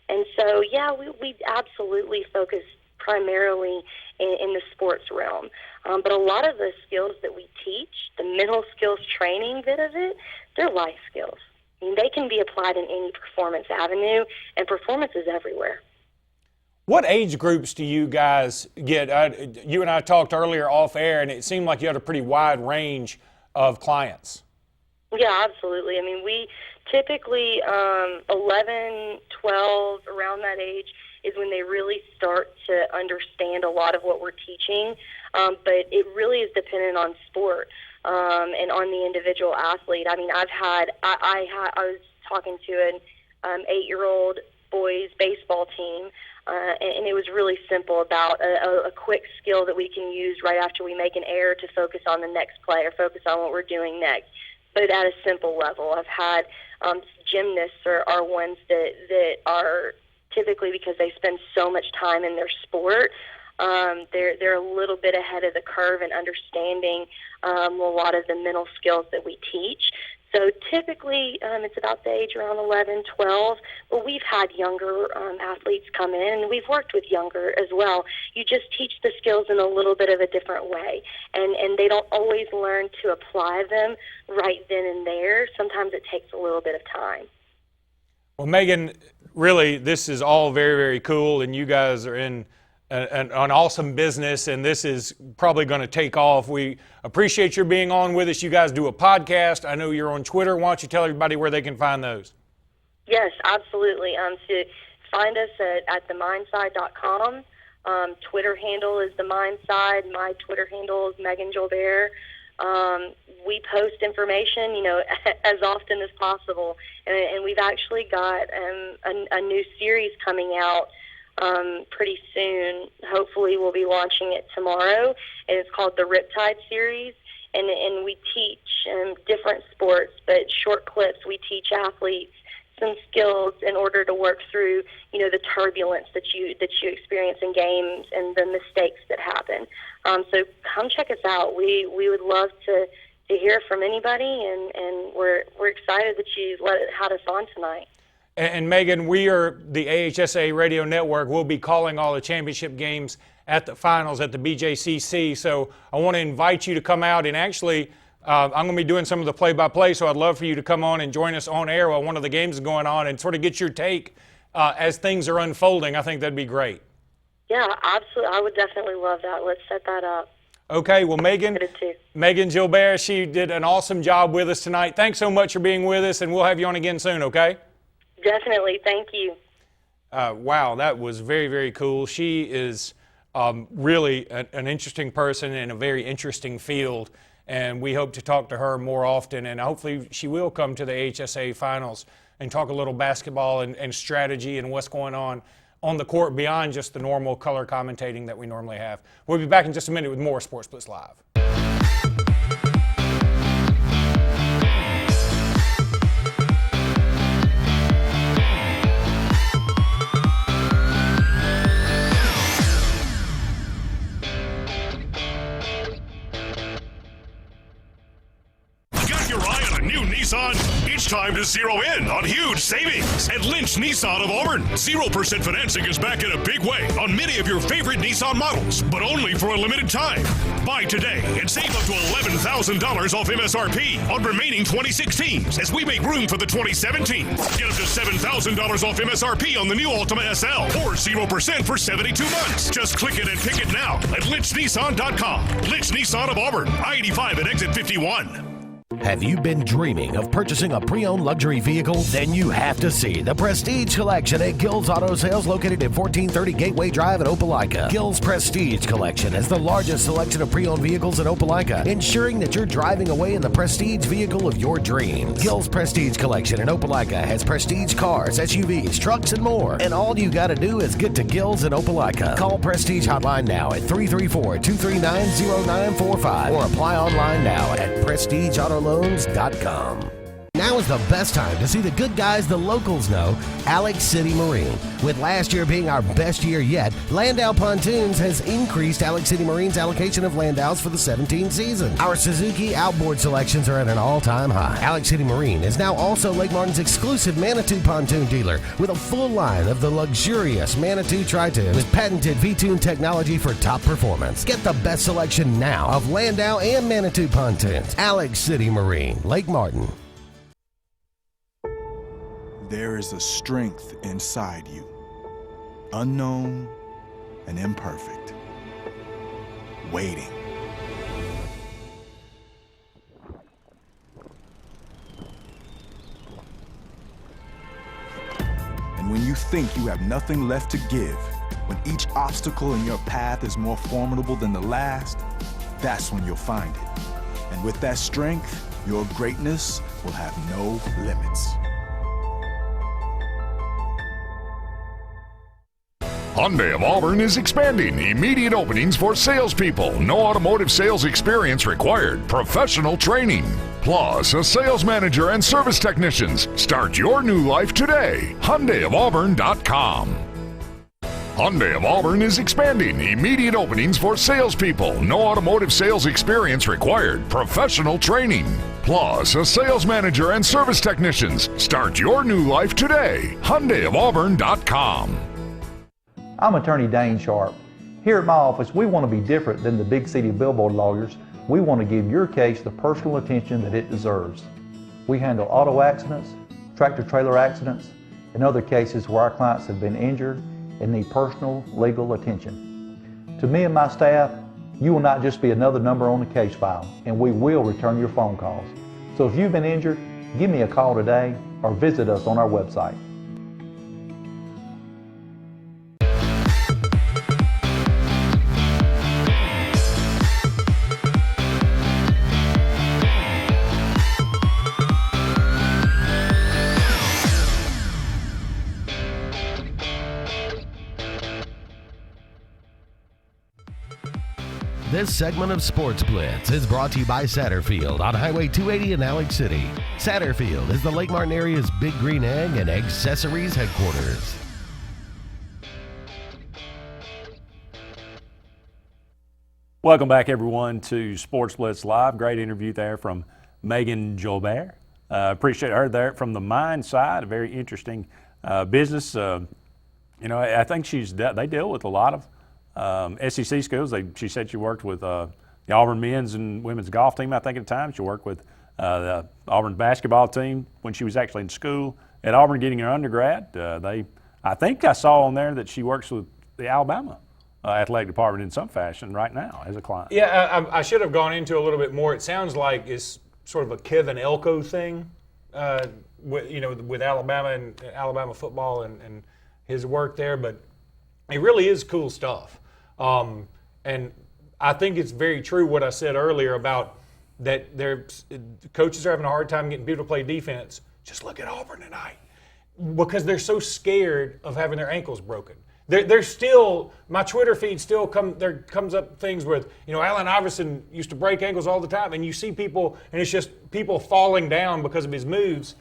Speaker 26: And so, yeah, we absolutely focus primarily in the sports realm. But a lot of the skills that we teach, the mental skills training bit of it, they're life skills. I mean, they can be applied in any performance avenue, and performance is everywhere.
Speaker 3: What age groups do you guys get? You and I talked earlier off air, and it seemed like you had a pretty wide range of clients.
Speaker 26: Yeah, absolutely. I mean, we typically 11, 12, around that age is when they really start to understand a lot of what we're teaching. But it really is dependent on sport and on the individual athlete. I mean, I was talking to an 8-year-old boys baseball team, and it was really simple about a quick skill that we can use right after we make an error to focus on the next play or focus on what we're doing next. But at a simple level, I've had gymnasts are ones that are typically, because they spend so much time in their sport, they're a little bit ahead of the curve in understanding a lot of the mental skills that we teach. So typically it's about the age around 11, 12, but we've had younger athletes come in, and we've worked with younger as well. You just teach the skills in a little bit of a different way, and they don't always learn to apply them right then and there. Sometimes it takes a little bit of time.
Speaker 3: Well, Megan, really, this is all very, very cool, and you guys are in an awesome business, and this is probably going to take off. We appreciate your being on with us. You guys do a podcast. I know you're on Twitter. Why don't you tell everybody where they can find those?
Speaker 26: Yes, absolutely. To find us at themindside.com. Twitter handle is themindside. My Twitter handle is Megan Gilbert. We post information, as often as possible, and we've actually got a new series coming out pretty soon. Hopefully we'll be launching it tomorrow, and it's called the Riptide series, and we teach different sports, but short clips. We teach athletes some skills in order to work through, the turbulence that you experience in games and the mistakes that happen. So come check us out. We would love to hear from anybody, and we're excited that you had us on tonight.
Speaker 3: And Megan, we are the AHSA Radio Network. We'll be calling all the championship games at the finals at the BJCC. So I want to invite you to come out, and actually I'm going to be doing some of the play-by-play, so I'd love for you to come on and join us on air while one of the games is going on and sort of get your take as things are unfolding. I think that'd be great.
Speaker 26: Yeah, absolutely. I would definitely love that. Let's set that up.
Speaker 3: Okay, well, Megan Gilbert, she did an awesome job with us tonight. Thanks so much for being with us, and we'll have you on again soon, okay?
Speaker 26: Definitely. Thank you.
Speaker 3: Wow, that was very, very cool. She is really an interesting person in a very interesting field, and we hope to talk to her more often, and hopefully she will come to the HSA finals and talk a little basketball and strategy and what's going on the court beyond just the normal color commentating that we normally have. We'll be back in just a minute with more Sportz Blitz Live.
Speaker 7: It's time to zero in on huge savings at Lynch Nissan of Auburn. 0% financing is back in a big way on many of your favorite Nissan models, but only for a limited time. Buy today and save up to $11,000 off MSRP on remaining 2016s as we make room for the 2017. Get up to $7,000 off MSRP on the new Altima SL or 0% for 72 months. Just click it and pick it now at lynchnissan.com. Lynch Nissan of Auburn, I-85 at exit 51.
Speaker 5: Have you been dreaming of purchasing a pre-owned luxury vehicle? Then you have to see the Prestige Collection at Gill's Auto Sales, located at 1430 Gateway Drive at Opelika. Gill's Prestige Collection has the largest selection of pre-owned vehicles in Opelika, ensuring that you're driving away in the prestige vehicle of your dreams. Gill's Prestige Collection in Opelika has prestige cars, SUVs, trucks, and more. And all you got to do is get to Gill's in Opelika. Call Prestige Hotline now at 334-239-0945 or apply online now at prestigeautoloans.com. Now is the best time to see the good guys the locals know, Alex City Marine. With last year being our best year yet, Landau Pontoons has increased Alex City Marine's allocation of Landaus for the 17th season. Our Suzuki outboard selections are at an all-time high. Alex City Marine is now also Lake Martin's exclusive Manitou pontoon dealer with a full line of the luxurious Manitou Tri-Tune with patented V-Tune technology for top performance. Get the best selection now of Landau and Manitou pontoons. Alex City Marine, Lake Martin.
Speaker 9: There is a strength inside you, unknown and imperfect, waiting. And when you think you have nothing left to give, when each obstacle in your path is more formidable than the last, that's when you'll find it. And with that strength, your greatness will have no limits.
Speaker 10: Hyundai of Auburn is expanding. Immediate openings for salespeople. No automotive sales experience required. Professional training. Plus, a sales manager and service technicians. Start your new life today. HyundaiofAuburn.com. Hyundai of Auburn is expanding. Immediate openings for salespeople. No automotive sales experience required. Professional training. Plus, a sales manager and service technicians. Start your new life today. HyundaiofAuburn.com.
Speaker 11: I'm attorney Dane Sharp. Here at my office, we want to be different than the big city billboard lawyers. We want to give your case the personal attention that it deserves. We handle auto accidents, tractor-trailer accidents, and other cases where our clients have been injured and need personal legal attention. To me and my staff, you will not just be another number on the case file, and we will return your phone calls. So if you've been injured, give me a call today or visit us on our website.
Speaker 5: This segment of Sportz Blitz is brought to you by Satterfield on Highway 280 in Alex City. Satterfield is the Lake Martin area's Big Green Egg and Accessories headquarters.
Speaker 2: Welcome back, everyone, to Sportz Blitz Live. Great interview there from Megan Jobert. Appreciate her there from the mine side, a very interesting business. I think they deal with a lot of SEC schools. She said she worked with the Auburn men's and women's golf team, I think, at the time. She worked with the Auburn basketball team when she was actually in school at Auburn getting her undergrad. I think I saw on there that she works with the Alabama athletic department in some fashion right now as a client.
Speaker 3: Yeah, I should have gone into a little bit more. It sounds like it's sort of a Kevin Elko thing, with Alabama and Alabama football and his work there, but it really is cool stuff. And I think it's very true what I said earlier about that coaches are having a hard time getting people to play defense. Just look at Auburn tonight. Because they're so scared of having their ankles broken. They're still, my Twitter feed still comes up things with, Allen Iverson used to break ankles all the time, and you see people, and it's just people falling down because of his moves.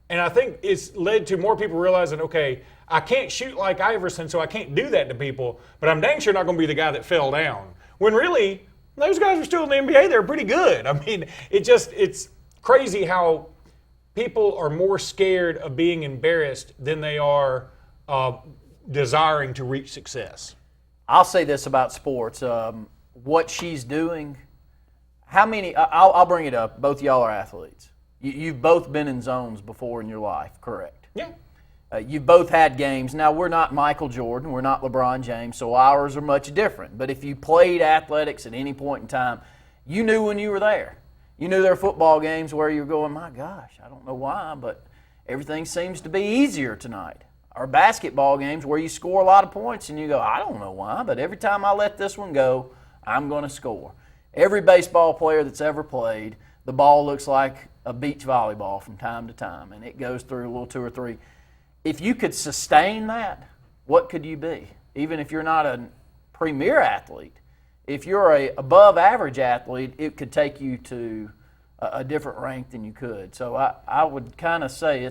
Speaker 3: And I think it's led to more people realizing, okay, I can't shoot like Iverson, so I can't do that to people, but I'm dang sure not going to be the guy that fell down. When really, those guys are still in the NBA, they're pretty good. I mean, it's crazy how people are more scared of being embarrassed than they are desiring to reach success.
Speaker 1: I'll say this about sports. What she's doing, I'll bring it up, both y'all are athletes. You've both been in zones before in your life, correct?
Speaker 3: Yeah.
Speaker 1: You've both had games. Now, we're not Michael Jordan. We're not LeBron James, so ours are much different. But if you played athletics at any point in time, you knew when you were there. You knew there were football games where you're going, my gosh, I don't know why, but everything seems to be easier tonight. Or basketball games where you score a lot of points and you go, I don't know why, but every time I let this one go, I'm going to score. Every baseball player that's ever played, the ball looks like a beach volleyball from time to time, and it goes through a little 2 or 3. If you could sustain that, what could you be? Even if you're not a premier athlete, if you're a above average athlete, it could take you to a different rank than you could. So I would kind of say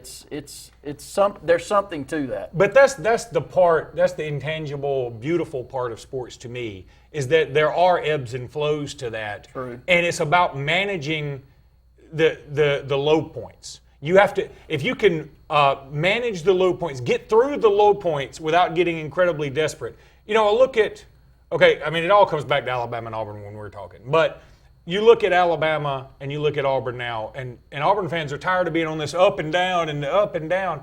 Speaker 1: there's something to that.
Speaker 3: But that's the intangible, beautiful part of sports to me, is that there are ebbs and flows to that.
Speaker 1: True.
Speaker 3: And it's about managing the low points. You have to, if you can manage the low points, get through the low points without getting incredibly desperate. You know, look at, okay, I mean, it all comes back to Alabama and Auburn when we're talking, but you look at Alabama and you look at Auburn now, and Auburn fans are tired of being on this up and down and up and down.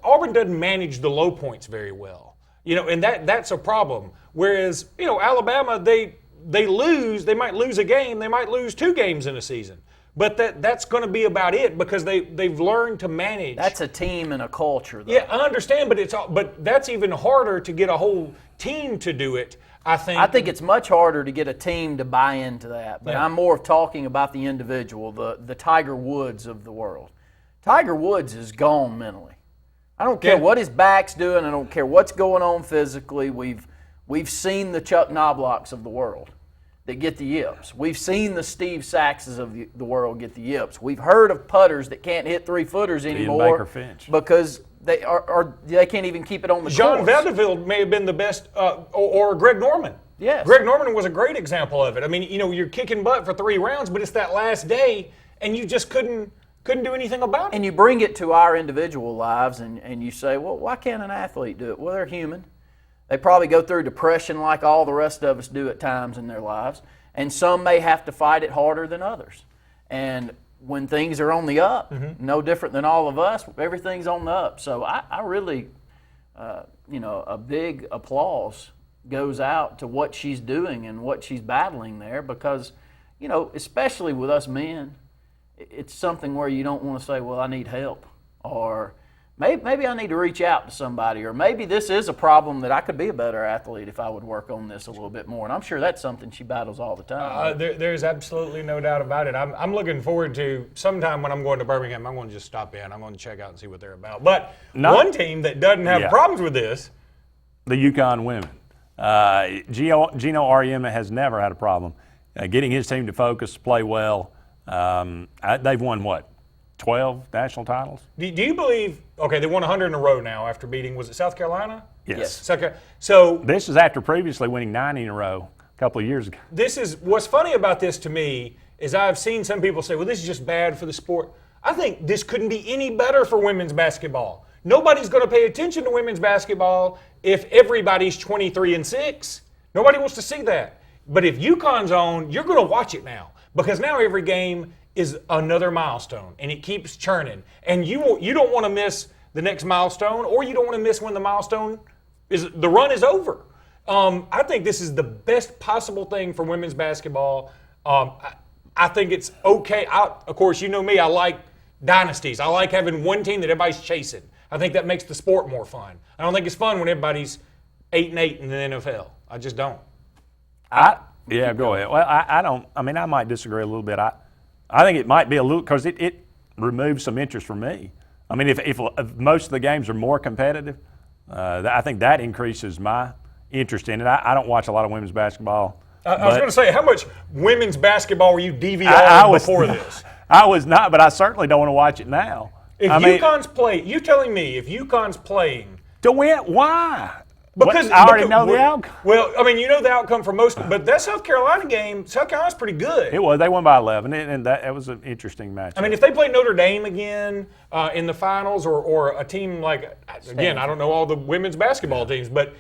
Speaker 3: Auburn doesn't manage the low points very well, you know, and that's a problem. Whereas, you know, Alabama, they might lose a game, they might lose 2 games in a season. But that's going to be about it because they've learned to manage.
Speaker 1: That's a team and a culture, though.
Speaker 3: Yeah, I understand, but that's even harder to get a whole team to do it, I think.
Speaker 1: I think it's much harder to get a team to buy into that. But
Speaker 3: Yeah.
Speaker 1: I'm more of talking about the individual, the Tiger Woods of the world. Tiger Woods is gone mentally. I don't care what his back's doing. I don't care what's going on physically. We've seen the Chuck Knoblauchs of the world that get the yips. We've seen the Steve Saxes of the world get the yips. We've heard of putters that can't hit 3-footers anymore
Speaker 2: Baker Finch.
Speaker 1: because they can't even keep it on the
Speaker 3: Jean
Speaker 1: course.
Speaker 3: Vanderbilt may have been the best, or Greg Norman.
Speaker 1: Yes.
Speaker 3: Greg Norman was a great example of it. I mean, you know, you're kicking butt for 3 rounds, but it's that last day, and you just couldn't do anything about it.
Speaker 1: And you bring it to our individual lives, and you say, well, why can't an athlete do it? Well, they're human. They probably go through depression like all the rest of us do at times in their lives, and some may have to fight it harder than others. And when things are on the up, no different than all of us, everything's on the up. So I really, a big applause goes out to what she's doing and what she's battling there because, you know, especially with us men, it's something where you don't want to say, well, I need help, or maybe I need to reach out to somebody, or maybe this is a problem that I could be a better athlete if I would work on this a little bit more. And I'm sure that's something she battles all the time.
Speaker 3: There's absolutely no doubt about it. I'm looking forward to sometime when I'm going to Birmingham, I'm going to just stop in. I'm going to check out and see what they're about. But one team that doesn't have problems with this.
Speaker 2: The UConn women. Gino Auriemma has never had a problem getting his team to focus, play well. They've won, what, 12 national titles?
Speaker 3: Do you believe, okay, they won 100 in a row now after beating, was it South Carolina?
Speaker 2: Yes.
Speaker 3: So
Speaker 2: this is after previously winning 90 in a row a couple of years ago.
Speaker 3: This is, what's funny about this to me is I've seen some people say, well, this is just bad for the sport. I think this couldn't be any better for women's basketball. Nobody's going to pay attention to women's basketball if everybody's 23-6. Nobody wants to see that. But if UConn's on, you're going to watch it now because now every game is another milestone, and it keeps churning. And you don't want to miss the next milestone, or you don't want to miss when the milestone the run is over. I think this is the best possible thing for women's basketball. I think it's okay. Of course, you know me, I like dynasties. I like having one team that everybody's chasing. I think that makes the sport more fun. I don't think it's fun when everybody's 8-8 in the NFL. I just don't.
Speaker 2: Yeah, go ahead. Well, I might disagree a little bit. I think it might be a little, because it removes some interest from me. I mean, if most of the games are more competitive, I think that increases my interest in it. I don't watch a lot of women's basketball.
Speaker 3: I was going to say, how much women's basketball were you DVRing before this?
Speaker 2: I was not, but I certainly don't want to watch it now.
Speaker 3: If UConn's playing, you telling me if UConn's playing
Speaker 2: to win, why?
Speaker 3: Because
Speaker 2: I already know the outcome.
Speaker 3: Well, I mean, you know the outcome for most, but that South Carolina game, South Carolina's pretty good.
Speaker 2: It was. They won by 11, and that was an interesting match.
Speaker 3: I mean, if they play Notre Dame again in the finals, or a team like, again, I don't know all the women's basketball teams, but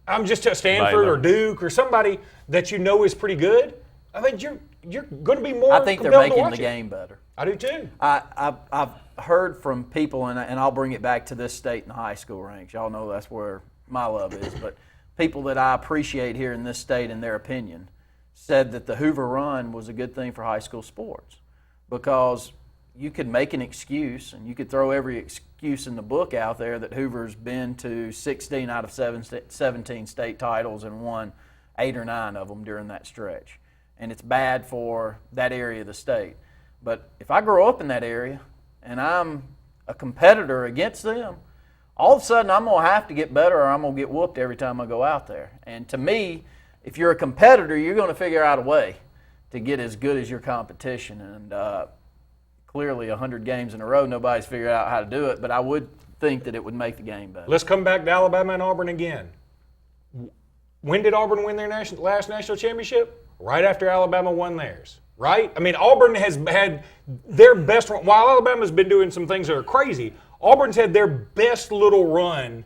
Speaker 3: I'm just at Stanford or Duke or somebody that you know is pretty good, I think you're going to be more.
Speaker 1: I think they're making the game better.
Speaker 3: I do too.
Speaker 1: I've heard from people, and I'll bring it back to this state and the high school ranks. Y'all know that's where my love is, but people that I appreciate here in this state and their opinion said that the Hoover Run was a good thing for high school sports. because you could make an excuse, and you could throw every excuse in the book out there that Hoover's been to 16 out of 17 state titles and won 8 or 9 of them during that stretch. And it's bad for that area of the state. But if I grow up in that area and I'm a competitor against them, all of a sudden I'm going to have to get better or I'm going to get whooped every time I go out there. And to me, if you're a competitor, you're going to figure out a way to get as good as your competition. And clearly 100 games in a row, nobody's figured out how to do it, but I would think that it would make the game better.
Speaker 3: Let's come back to Alabama and Auburn again. When did Auburn win their last national championship? Right after Alabama won theirs, right? I mean, Auburn has had their best run. While Alabama's been doing some things that are crazy, Auburn's had their best little run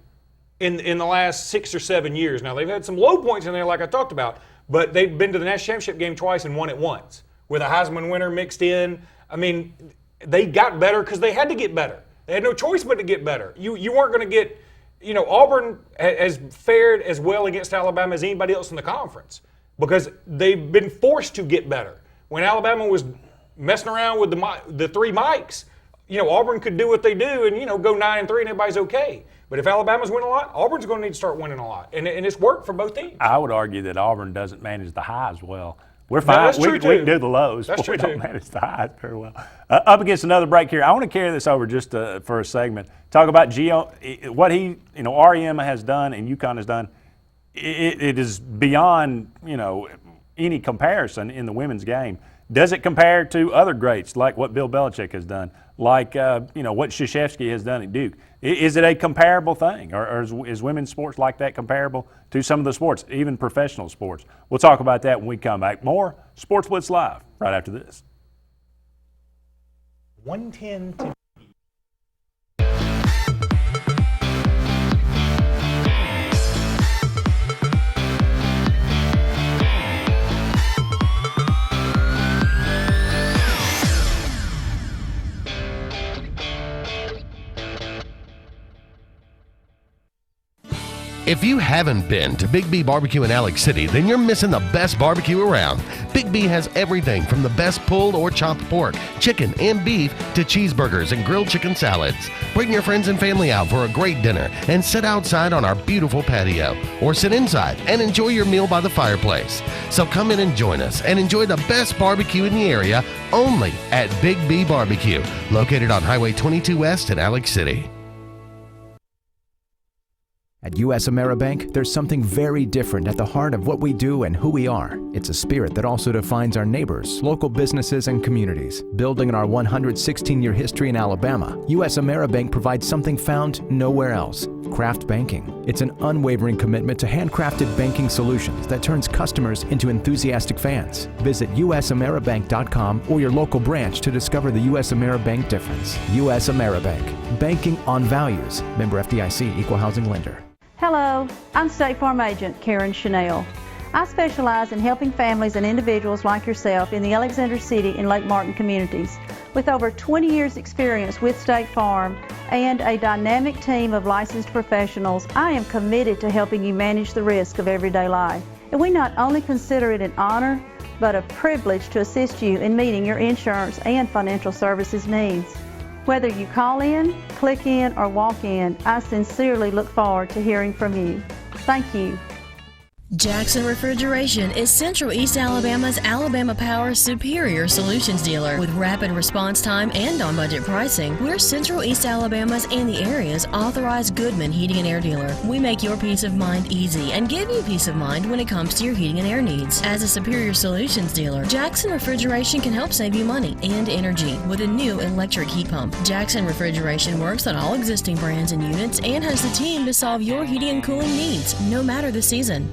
Speaker 3: in the last 6 or 7 years. Now, they've had some low points in there like I talked about, but they've been to the national championship game twice and won it once with a Heisman winner mixed in. I mean, they got better because they had to get better. They had no choice but to get better. You weren't going to get, Auburn has fared as well against Alabama as anybody else in the conference because they've been forced to get better. When Alabama was messing around with the 3 mics, Auburn could do what they do and, go 9-3 and everybody's okay. But if Alabama's winning a lot, Auburn's going to need to start winning a lot. And it's worked for both teams.
Speaker 2: I would argue that Auburn doesn't manage the highs well. We're fine. We can do the lows, but we don't manage the highs very well. Up against another break here. I want to carry this over just for a segment. Talk about what REM has done and UConn has done. It is beyond, any comparison in the women's game. Does it compare to other greats like what Bill Belichick has done, like what Krzyzewski has done at Duke? Is it a comparable thing, or is women's sports like that comparable to some of the sports, even professional sports? We'll talk about that when we come back. More Sportz Blitz Live right after this.
Speaker 3: 110 to
Speaker 5: If you haven't been to Big B Barbecue in Alex City, then you're missing the best barbecue around. Big B has everything from the best pulled or chopped pork, chicken, and beef to cheeseburgers and grilled chicken salads. Bring your friends and family out for a great dinner and sit outside on our beautiful patio, or sit inside and enjoy your meal by the fireplace. So come in and join us and enjoy the best barbecue in the area only at Big B Barbecue, located on Highway 22 West in Alex City.
Speaker 22: At US AmeriBank, there's something very different at the heart of what we do and who we are. It's a spirit that also defines our neighbors, local businesses, and communities. Building on our 116-year history in Alabama, US AmeriBank provides something found nowhere else: craft banking. It's an unwavering commitment to handcrafted banking solutions that turns customers into enthusiastic fans. Visit usameribank.com or your local branch to discover the US AmeriBank difference. US AmeriBank, banking on values. Member FDIC, Equal Housing Lender.
Speaker 4: Hello, I'm State Farm Agent Karen Chanel. I specialize in helping families and individuals like yourself in the Alexander City and Lake Martin communities. With over 20 years experience with State Farm and a dynamic team of licensed professionals, I am committed to helping you manage the risk of everyday life. And we not only consider it an honor, but a privilege to assist you in meeting your insurance and financial services needs. Whether you call in, click in, or walk in, I sincerely look forward to hearing from you. Thank you.
Speaker 12: Jackson Refrigeration is Central East Alabama's Alabama Power Superior Solutions dealer. With rapid response time and on-budget pricing, we're Central East Alabama's and the area's authorized Goodman Heating and Air dealer. We make your peace of mind easy and give you peace of mind when it comes to your heating and air needs. As a Superior Solutions dealer, Jackson Refrigeration can help save you money and energy with a new electric heat pump. Jackson Refrigeration works on all existing brands and units and has the team to solve your heating and cooling needs, no matter the season.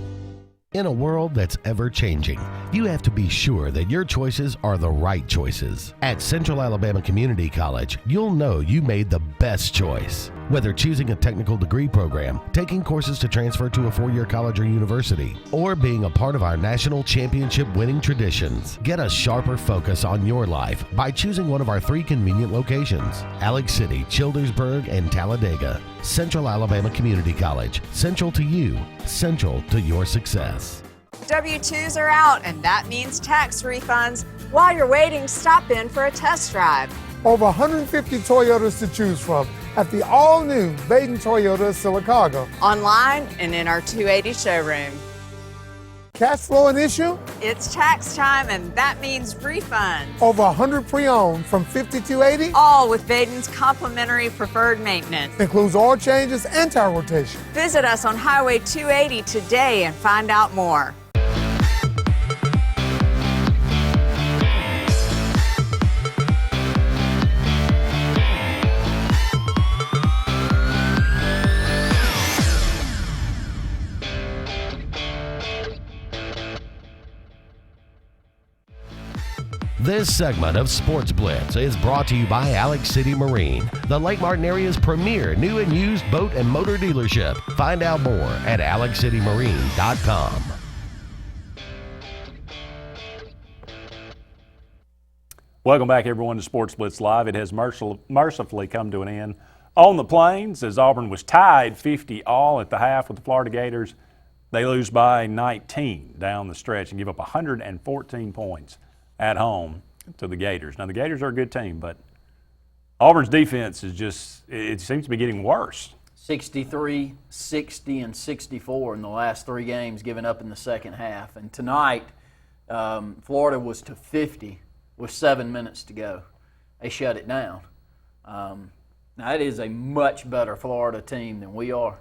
Speaker 5: In a world that's ever-changing, you have to be sure that your choices are the right choices. At Central Alabama Community College, you'll know you made the best choice. Whether choosing a technical degree program, taking courses to transfer to a 4-year college or university, or being a part of our national championship winning traditions, get a sharper focus on your life by choosing one of our 3 convenient locations: Alex City, Childersburg, and Talladega. Central Alabama Community College. Central to you, central to your success.
Speaker 13: W-2s are out, and that means tax refunds. While you're waiting, stop in for a test drive.
Speaker 14: Over 150 Toyotas to choose from at the all-new Baden Toyota Sylacauga.
Speaker 13: Online and in our 280 showroom.
Speaker 14: Cash flow an issue?
Speaker 13: It's tax time, and that means refunds.
Speaker 14: Over 100 pre-owned from 5280.
Speaker 13: All with Baden's complimentary preferred maintenance.
Speaker 14: Includes oil changes and tire rotation.
Speaker 13: Visit us on Highway 280 today and find out more.
Speaker 5: This segment of Sportz Blitz is brought to you by Alex City Marine, the Lake Martin area's premier new and used boat and motor dealership. Find out more at alexcitymarine.com.
Speaker 2: Welcome back, everyone, to Sportz Blitz Live. It has mercifully come to an end on the Plains as Auburn was tied 50-all at the half with the Florida Gators. They lose by 19 down the stretch and give up 114 points at home to the Gators. Now, the Gators are a good team, but Auburn's defense is just, it seems to be getting worse.
Speaker 1: 63, 60, and 64 in the last 3 games given up in the second half. And tonight, Florida was to 50 with 7 minutes to go. They shut it down. Now, it is a much better Florida team than we are.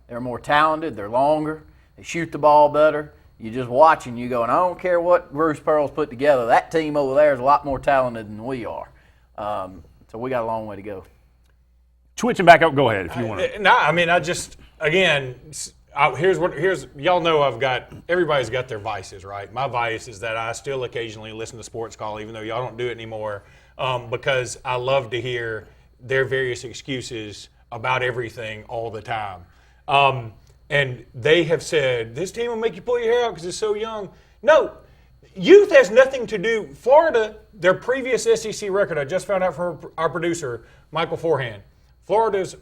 Speaker 1: They're more talented. They're longer. They shoot the ball better. You just watch and you go, and I don't care what Bruce Pearl's put together. That team over there is a lot more talented than we are. So we got a long way to go.
Speaker 2: Switching back up, go ahead if you want to.
Speaker 3: No, I mean, here's y'all know everybody's got their vices, right? My vice is that I still occasionally listen to Sports Call, even though y'all don't do it anymore, because I love to hear their various excuses about everything all the time. And they have said, this team will make you pull your hair out because it's so young. No, youth has nothing to do. Florida, their previous SEC record, I just found out from our producer, Michael Forehand, Florida's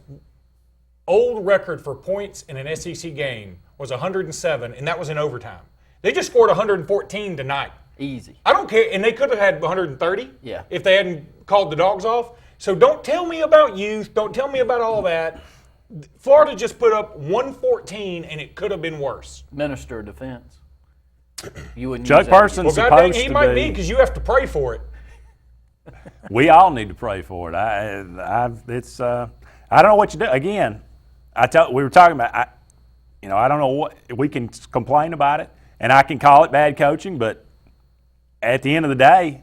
Speaker 3: old record for points in an SEC game was 107, and that was in overtime. They just scored 114 tonight.
Speaker 1: Easy.
Speaker 3: I don't care, and they could have had 130 if they hadn't called the dogs off. So don't tell me about youth. Don't tell me about all that. Florida just put up 114, and it could have been worse.
Speaker 1: Minister of Defense. You wouldn't.
Speaker 2: Chuck Parsons supposed
Speaker 3: God dang, he
Speaker 2: to
Speaker 3: might
Speaker 2: be
Speaker 3: because you have to pray for it.
Speaker 2: We all need to pray for it. I don't know what you do. Again, we were talking about. I don't know what we can complain about it, and I can call it bad coaching, but at the end of the day,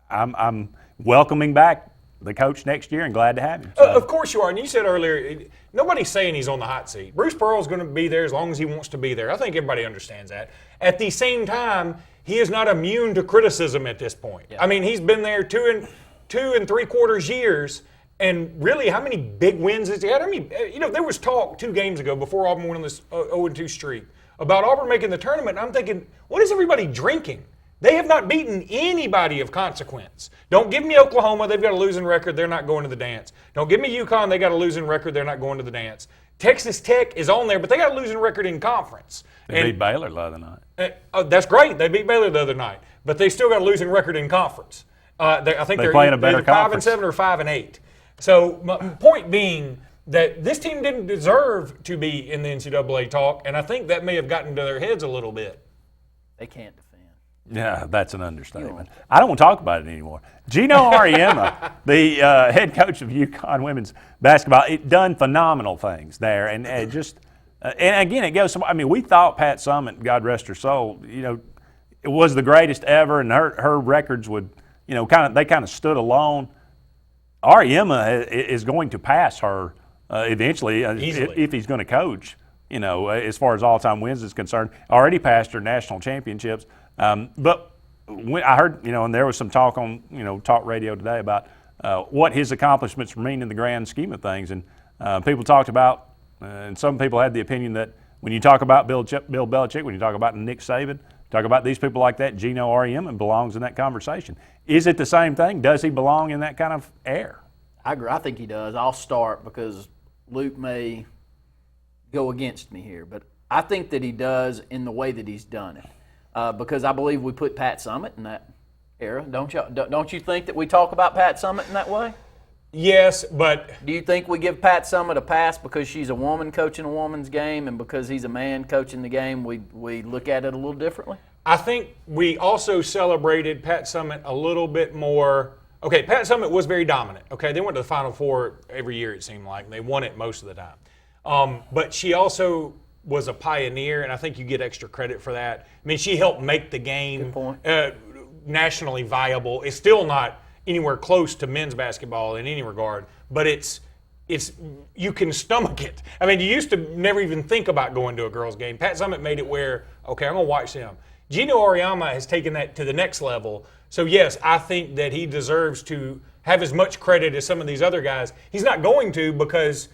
Speaker 2: I'm welcoming back the coach next year and glad to have him. So.
Speaker 3: Of course you are. And you said earlier, nobody's saying he's on the hot seat. Bruce Pearl's going to be there as long as he wants to be there. I think everybody understands that. At the same time, he is not immune to criticism at this point. Yeah. I mean, he's been there two and 3/4 years, and really, how many big wins has he had? I mean, there was talk 2 games ago before Auburn went on this 0-2 streak about Auburn making the tournament, and I'm thinking, what is everybody drinking? They have not beaten anybody of consequence. Don't give me Oklahoma. They've got a losing record. They're not going to the dance. Don't give me UConn. They got a losing record. They're not going to the dance. Texas Tech is on there, but they got a losing record in conference.
Speaker 2: They beat Baylor the other night.
Speaker 3: That's great. They beat Baylor the other night, but they still got a losing record in conference. I think they're
Speaker 2: playing a better
Speaker 3: either 5-7 or 5-8. So my point being that this team didn't deserve to be in the NCAA talk, and I think that may have gotten to their heads a little bit.
Speaker 1: They can't defend.
Speaker 2: Yeah, that's an understatement. I don't want to talk about it anymore. Gino Auriemma, the head coach of UConn women's basketball, done phenomenal things there, and just and again it goes. I mean, we thought Pat Summitt, God rest her soul, it was the greatest ever, and her records would, they kind of stood alone. Auriemma is going to pass her eventually if he's going to coach. As far as all-time wins is concerned, already passed her national championships. But when I heard, and there was some talk on, talk radio today about what his accomplishments mean in the grand scheme of things. And people talked about, and some people had the opinion that when you talk about Bill Belichick, when you talk about Nick Saban, talk about these people like that, Gino Auriemma belongs in that conversation. Is it the same thing? Does he belong in that kind of air?
Speaker 1: I agree. I think he does. I'll start because Luke may go against me here, but I think that he does in the way that he's done it, because I believe we put Pat Summitt in that era. Don't you think that we talk about Pat Summitt in that way?
Speaker 3: Yes, but
Speaker 1: do you think we give Pat Summitt a pass because she's a woman coaching a woman's game, and because he's a man coaching the game, we look at it a little differently?
Speaker 3: I think we also celebrated Pat Summitt a little bit more. Okay, Pat Summitt was very dominant. Okay, they went to the Final Four every year, it seemed like, and they won it most of the time. But she also was a pioneer, and I think you get extra credit for that. I mean, she helped make the game nationally viable. It's still not anywhere close to men's basketball in any regard, but it's you can stomach it. I mean, you used to never even think about going to a girls' game. Pat Summitt made it where, okay, I'm going to watch them. Gino Auriemma has taken that to the next level. So, yes, I think that he deserves to have as much credit as some of these other guys. He's not going to, because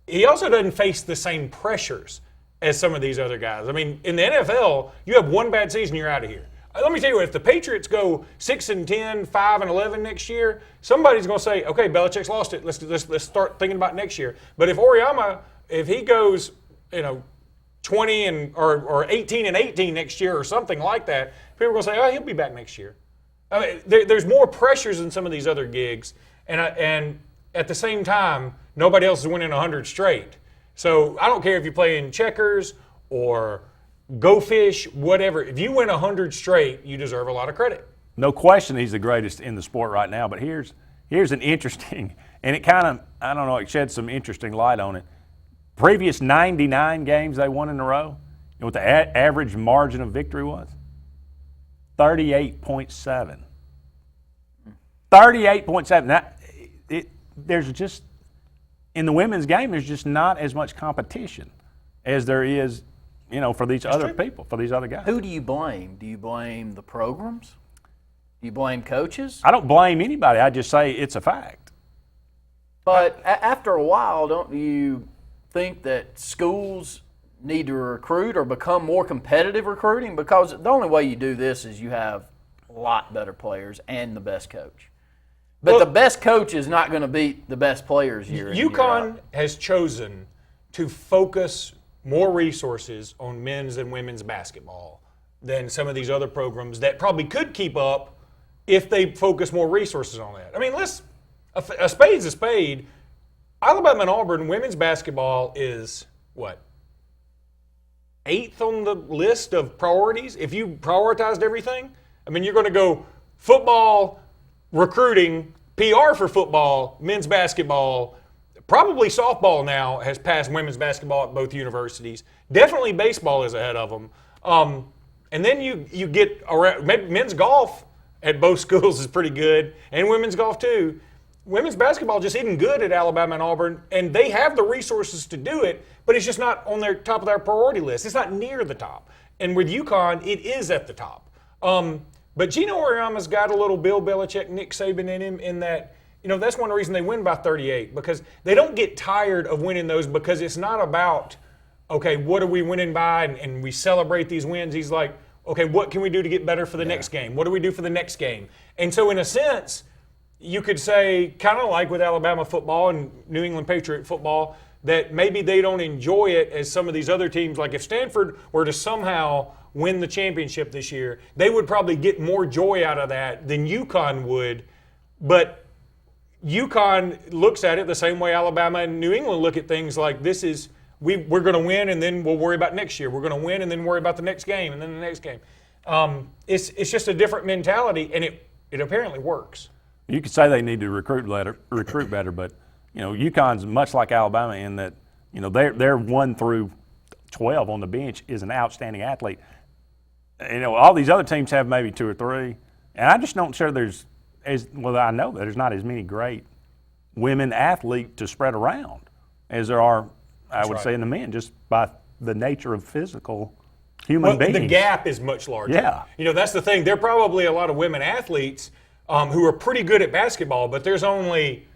Speaker 3: he also doesn't face the same pressures as some of these other guys. I mean, in the NFL, you have one bad season, you're out of here. Let me tell you what, if the Patriots go 6-10, 5-11 next year, somebody's going to say, okay, Belichick's lost it. Let's start thinking about next year. But if Auriemma, if he goes, 20 or 18-18 next year or something like that, people are going to say, oh, he'll be back next year. I mean, there's more pressures in some of these other gigs, and at the same time, nobody else is winning 100 straight. So I don't care if you play in checkers or Go Fish, whatever. If you win 100 straight, you deserve a lot of credit.
Speaker 2: No question he's the greatest in the sport right now, but here's an interesting, and it kind of, I don't know, it sheds some interesting light on it. Previous 99 games they won in a row, you know what the average margin of victory was? 38.7. 38.7. Now, there's just, in the women's game, there's just not as much competition as there is, for these other people, for these other guys.
Speaker 1: Who do you blame? Do you blame the programs? Do you blame coaches?
Speaker 2: I don't blame anybody. I just say it's a fact.
Speaker 1: But after a while, don't you think that schools need to recruit or become more competitive recruiting? Because the only way you do this is you have a lot better players and the best coach. But the best coach is not going to beat the best players year in, year out.
Speaker 3: UConn has chosen to focus more resources on men's and women's basketball than some of these other programs that probably could keep up if they focus more resources on that. I mean, a spade's a spade. Alabama and Auburn women's basketball is, what, 8th on the list of priorities if you prioritized everything? I mean, you're going to go football, recruiting, PR for football, men's basketball. Probably softball now has passed women's basketball at both universities. Definitely baseball is ahead of them. And then you get around, maybe men's golf at both schools is pretty good, and women's golf too. Women's basketball just isn't good at Alabama and Auburn, and they have the resources to do it, but it's just not on their top of their priority list. It's not near the top. And with UConn, it is at the top. But Gino Auriemma's got a little Bill Belichick, Nick Saban in him, in that, that's one reason they win by 38, because they don't get tired of winning those, because it's not about, okay, what are we winning by, and we celebrate these wins. He's like, okay, what can we do to get better for the next game? What do we do for the next game? And so in a sense, you could say, kind of like with Alabama football and New England Patriot football, that maybe they don't enjoy it as some of these other teams. Like if Stanford were to somehow win the championship this year, they would probably get more joy out of that than UConn would. But UConn looks at it the same way Alabama and New England look at things, like this is, we're going to win and then we'll worry about next year. We're going to win and then worry about the next game and then the next game. It's just a different mentality, and it apparently works.
Speaker 2: You could say they need to recruit better, but UConn's much like Alabama in that they're 1 through 12 on the bench is an outstanding athlete. All these other teams have maybe 2 or 3, and I just don't sure there's I know there's not as many great women athletes to spread around as there are, I would say, in the men, just by the nature of physical human beings.
Speaker 3: The gap is much larger.
Speaker 2: Yeah.
Speaker 3: That's the thing. There are probably a lot of women athletes who are pretty good at basketball, but there's only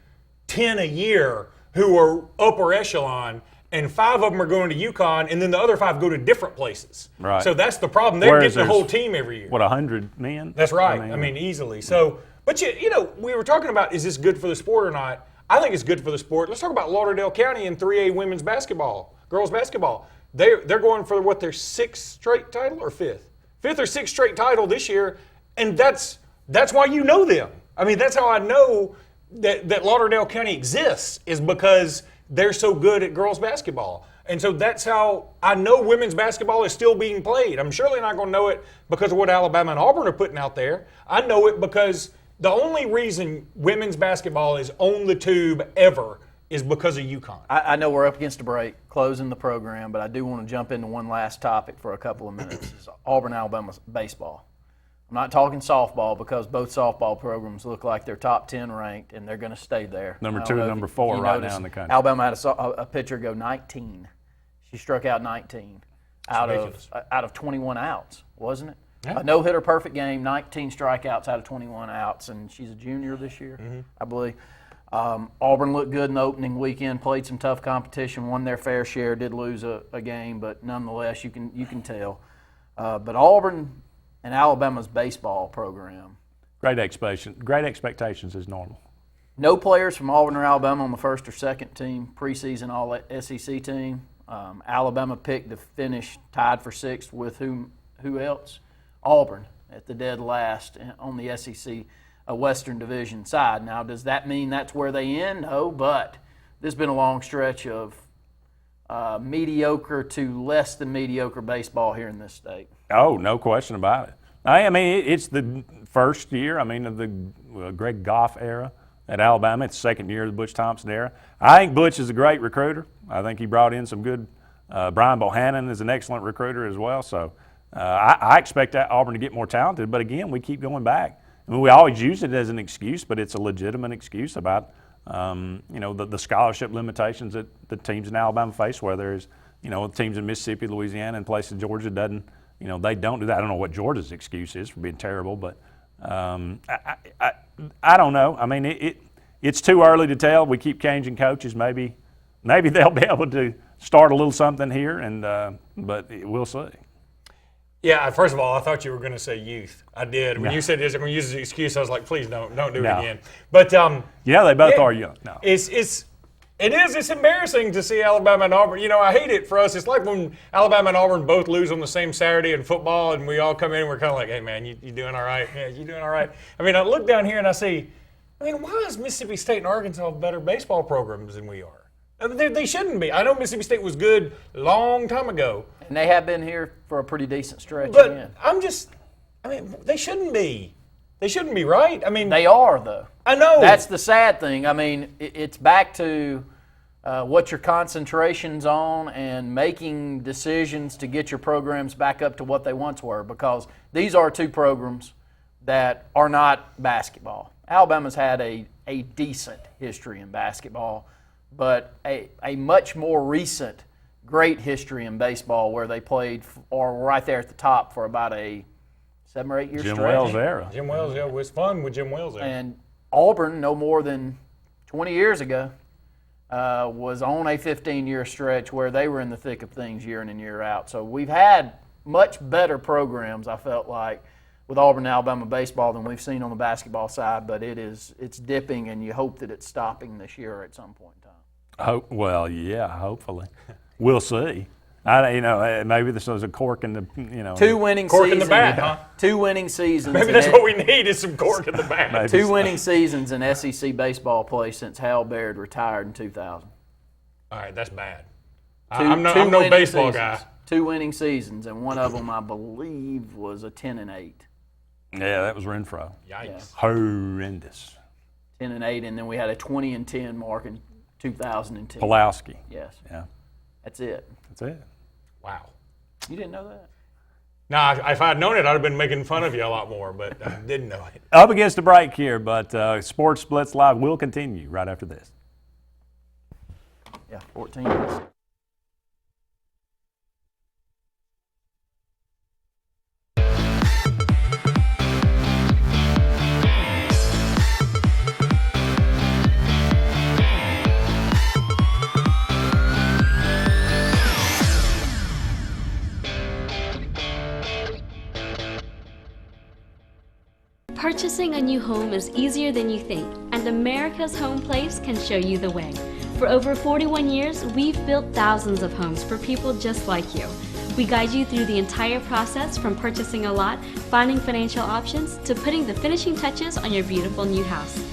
Speaker 3: 10 a year who are upper echelon, and 5 of them are going to UConn, and then the other 5 go to different places.
Speaker 2: Right.
Speaker 3: So that's the problem. They're getting the whole team every year.
Speaker 2: 100 men?
Speaker 3: That's right. I mean, easily. So, but we were talking about, is this good for the sport or not? I think it's good for the sport. Let's talk about Lauderdale County in 3A women's basketball, girls basketball. they're going for what, their 6th straight title or 5th? 5th or 6th straight title this year, and that's why you know them. I mean, that's how I know that Lauderdale County exists, is because they're so good at girls basketball. And so that's how I know women's basketball is still being played. I'm surely not going to know it because of what Alabama and Auburn are putting out there. I know it because the only reason women's basketball is on the tube ever is because of UConn.
Speaker 1: I know we're up against a break, closing the program, but I do want to jump into one last topic for a couple of minutes. It's Auburn-Alabama baseball. I'm not talking softball because both softball programs look like they're top 10 ranked, and they're going to stay there.
Speaker 2: Number 2 and number 4 right now in the country.
Speaker 1: Alabama had a pitcher go 19. She struck out 19 out of 21 outs, wasn't it?
Speaker 3: Yeah.
Speaker 1: A no-hitter perfect game, 19 strikeouts out of 21 outs, and she's a junior this year, I believe. Auburn looked good in the opening weekend, played some tough competition, won their fair share, did lose a game, but nonetheless, you can tell. But Auburn and Alabama's baseball program.
Speaker 2: Great expectations is normal.
Speaker 1: No players from Auburn or Alabama on the first or second team preseason All-SEC team. Alabama picked to finish tied for 6th with who else? Auburn at the dead last on the SEC Western Division side. Now, does that mean that's where they end? No, but there's been a long stretch of mediocre to less than mediocre baseball here in this state.
Speaker 2: Oh, no question about it. I mean, it's the first year, of the Greg Goff era at Alabama. It's the second year of the Butch Thompson era. I think Butch is a great recruiter. I think he brought in some good Brian Bohannon is an excellent recruiter as well. So I expect Auburn to get more talented. But, again, we keep going back. I mean, we always use it as an excuse, but it's a legitimate excuse about, the scholarship limitations that the teams in Alabama face, where there's, teams in Mississippi, Louisiana, and places Georgia doesn't, they don't do that. I don't know what Georgia's excuse is for being terrible, but I don't know. I mean, it's too early to tell. We keep changing coaches. Maybe they'll be able to start a little something here, but we'll see.
Speaker 3: Yeah, first of all, I thought you were going to say youth. I did. When you said they're going to use the excuse, I was like, please don't do it again. But
Speaker 2: yeah, they both are young. No.
Speaker 3: It's embarrassing to see Alabama and Auburn. I hate it for us. It's like when Alabama and Auburn both lose on the same Saturday in football, and we all come in and we're kind of like, hey, man, you doing all right? Yeah, you doing all right? I mean, I look down here and I see, why is Mississippi State and Arkansas better baseball programs than we are? They shouldn't be. I know Mississippi State was good a long time ago.
Speaker 1: And they have been here for a pretty decent stretch.
Speaker 3: But
Speaker 1: again.
Speaker 3: They shouldn't be. They shouldn't be, right?
Speaker 1: They are, though.
Speaker 3: I know.
Speaker 1: That's the sad thing. It's back to what your concentration's on and making decisions to get your programs back up to what they once were, because these are two programs that are not basketball. Alabama's had a decent history in basketball, but a much more recent great history in baseball where they played or right there at the top for about a 7 or 8 year stretch.
Speaker 2: Jim Wells era.
Speaker 3: Jim Wells, yeah, it was fun with Jim Wells there.
Speaker 1: And Auburn, no more than 20 years ago, was on a 15-year stretch where they were in the thick of things year in and year out. So we've had much better programs, I felt like, with Auburn and Alabama baseball than we've seen on the basketball side, but it's dipping, and you hope that it's stopping this year at some point in time.
Speaker 2: Well, yeah, hopefully. We'll see. Maybe this was a cork in the,
Speaker 1: 2 winning
Speaker 3: cork
Speaker 1: seasons.
Speaker 3: in the bat, huh?
Speaker 1: 2 winning seasons.
Speaker 3: Maybe that's what we need is some cork in the bat.
Speaker 1: 2 winning seasons in SEC baseball play since Hal Baird retired in 2000.
Speaker 3: All right, that's bad. I'm no baseball guy.
Speaker 1: 2 winning seasons, and one of them, I believe, was a 10-8.
Speaker 2: Yeah, that was Renfro.
Speaker 3: Yikes. Yeah.
Speaker 2: Horrendous.
Speaker 1: 10-8, and then we had a 20-10 mark in 2010.
Speaker 2: Pulowski.
Speaker 1: Yes.
Speaker 2: Yeah.
Speaker 1: That's it.
Speaker 3: Wow.
Speaker 1: You didn't know that?
Speaker 3: No, if I'd known it, I'd have been making fun of you a lot more, but I didn't know it.
Speaker 2: Up against a break here, but Sportz Blitz Live will continue right after this.
Speaker 1: Yeah, 14 minutes.
Speaker 15: Purchasing a new home is easier than you think, and America's Home Place can show you the way. For over 41 years, we've built thousands of homes for people just like you. We guide you through the entire process from purchasing a lot, finding financial options, to putting the finishing touches on your beautiful new house.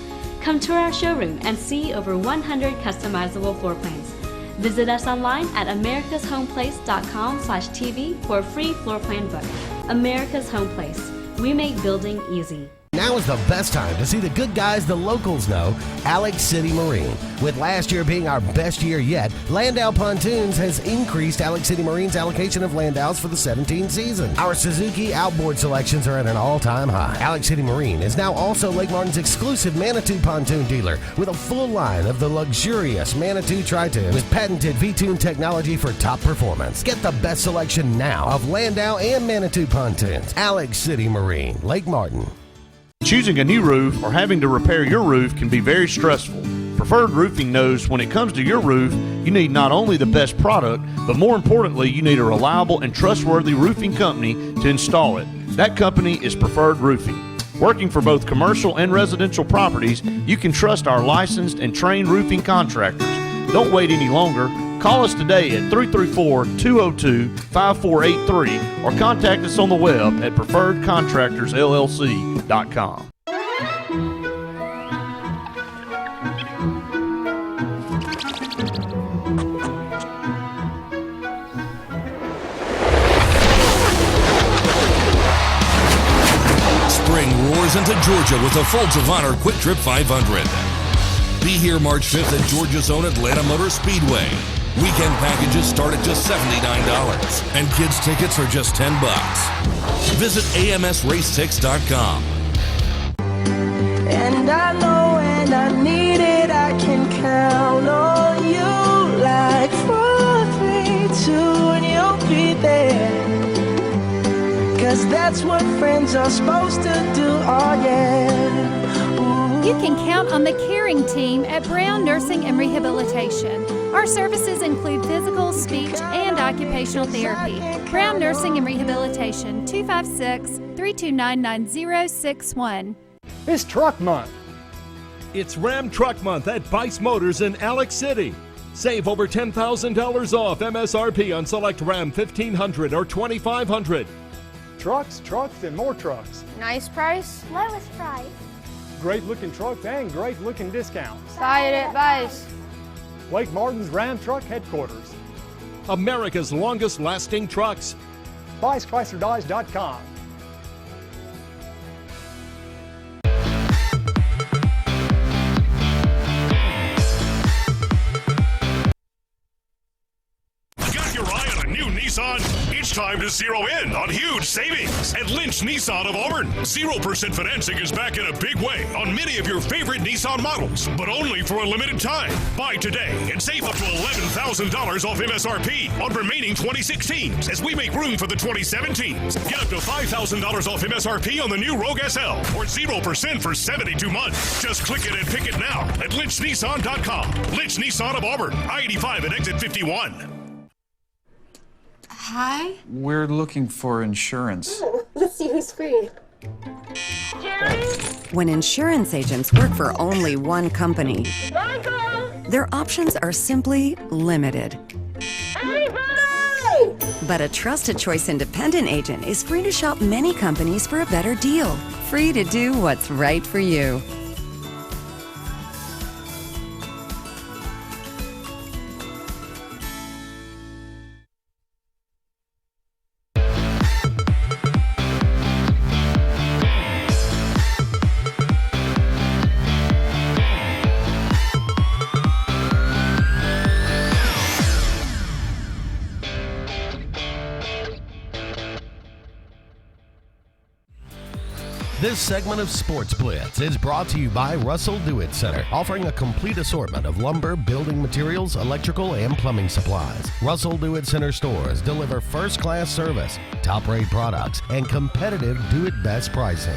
Speaker 15: Come tour our showroom and see over 100 customizable floor plans. Visit us online at americashomeplace.com/TV for a free floor plan book. America's Home Place. We make building easy.
Speaker 5: Now is the best time to see the good guys the locals know, Alex City Marine. With last year being our best year yet, Landau Pontoons has increased Alex City Marine's allocation of Landaus for the 17 season. Our Suzuki outboard selections are at an all-time high. Alex City Marine is now also Lake Martin's exclusive Manitou pontoon dealer with a full line of the luxurious Manitou Tri-Tune with patented V-Tune technology for top performance. Get the best selection now of Landau and Manitou pontoons. Alex City Marine, Lake Martin.
Speaker 16: Choosing a new roof or having to repair your roof can be very stressful. Preferred Roofing knows when it comes to your roof, you need not only the best product, but more importantly, you need a reliable and trustworthy roofing company to install it. That company is Preferred Roofing. Working for both commercial and residential properties, you can trust our licensed and trained roofing contractors. Don't wait any longer. Call us today at 334-202-5483 or contact us on the web at preferredcontractorsllc.com.
Speaker 17: Spring roars into Georgia with the Folds of Honor Quick Trip 500. Be here March 5th at Georgia's own Atlanta Motor Speedway. Weekend packages start at just $79, and kids' tickets are just $10. Visit amsracetix.com.
Speaker 23: And I know when I need it, I can count on you. Like 4, 3, 2, and you'll be there. 'Cause that's what friends are supposed to do, oh yeah.
Speaker 18: You can count on the caring team at Brown Nursing and Rehabilitation. Our services include physical, speech, and occupational therapy. Brown Nursing and Rehabilitation, 256-329-9061.
Speaker 19: It's Truck Month. It's Ram Truck Month at Bice Motors in Alex City. Save over $10,000 off MSRP on select Ram 1500 or 2500. Trucks, and more trucks.
Speaker 20: Nice price.
Speaker 27: Lowest price.
Speaker 19: Great looking trucks and great looking discounts.
Speaker 20: Buy it at Bice.
Speaker 19: Lake Martin's Ram Truck Headquarters. America's longest lasting trucks. BiceChryslerDodge.com.
Speaker 7: Got your eye on a new Nissan? It's time to zero in on huge savings at Lynch Nissan of Auburn. 0% financing is back in a big way on many of your favorite Nissan models, but only for a limited time. Buy today and save up to $11,000 off MSRP on remaining 2016s as we make room for the 2017s. Get up to $5,000 off MSRP on the new Rogue SL or 0% for 72 months. Just click it and pick it now at lynchnissan.com. Lynch Nissan of Auburn, I-85 and exit 51.
Speaker 28: Hi. We're looking for insurance.
Speaker 27: Let's see who's free.
Speaker 29: When insurance agents work for only one company, their options are simply limited. But a Trusted Choice independent agent is free to shop many companies for a better deal. Free to do what's right for you.
Speaker 5: This segment of Sportz Blitz is brought to you by Russell Do-It Center, offering a complete assortment of lumber, building materials, electrical, and plumbing supplies. Russell Do-It Center stores deliver first-class service, top-rate products, and competitive do-it-best pricing.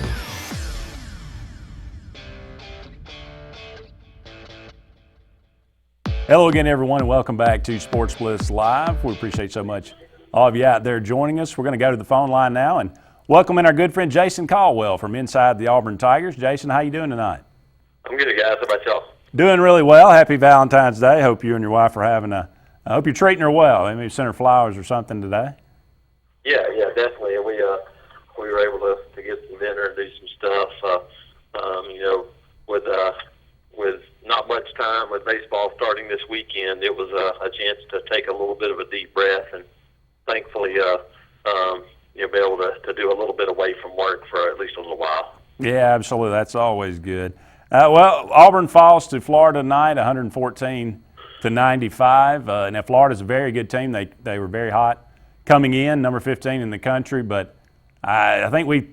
Speaker 2: Hello again, everyone, and welcome back to Sportz Blitz Live. We appreciate so much all of you out there joining us. We're going to go to the phone line now and welcome in our good friend Jason Caldwell from inside the Auburn Tigers. Jason, how you doing tonight?
Speaker 30: I'm good, guys. How about y'all?
Speaker 2: Doing really well. Happy Valentine's Day. Hope you and your wife are having I hope you're treating her well. Maybe send her flowers or something today.
Speaker 6: Yeah, definitely. We were able to get some dinner and do some stuff. With not much time with baseball starting this weekend, it was a chance to take a little bit of a deep breath, and thankfully, be able to do a little bit away from work for at least a little while.
Speaker 2: Yeah, absolutely. That's always good. Well, Auburn falls to Florida tonight, 114-95. Now, Florida's a very good team. They were very hot coming in, number 15 in the country. But I think we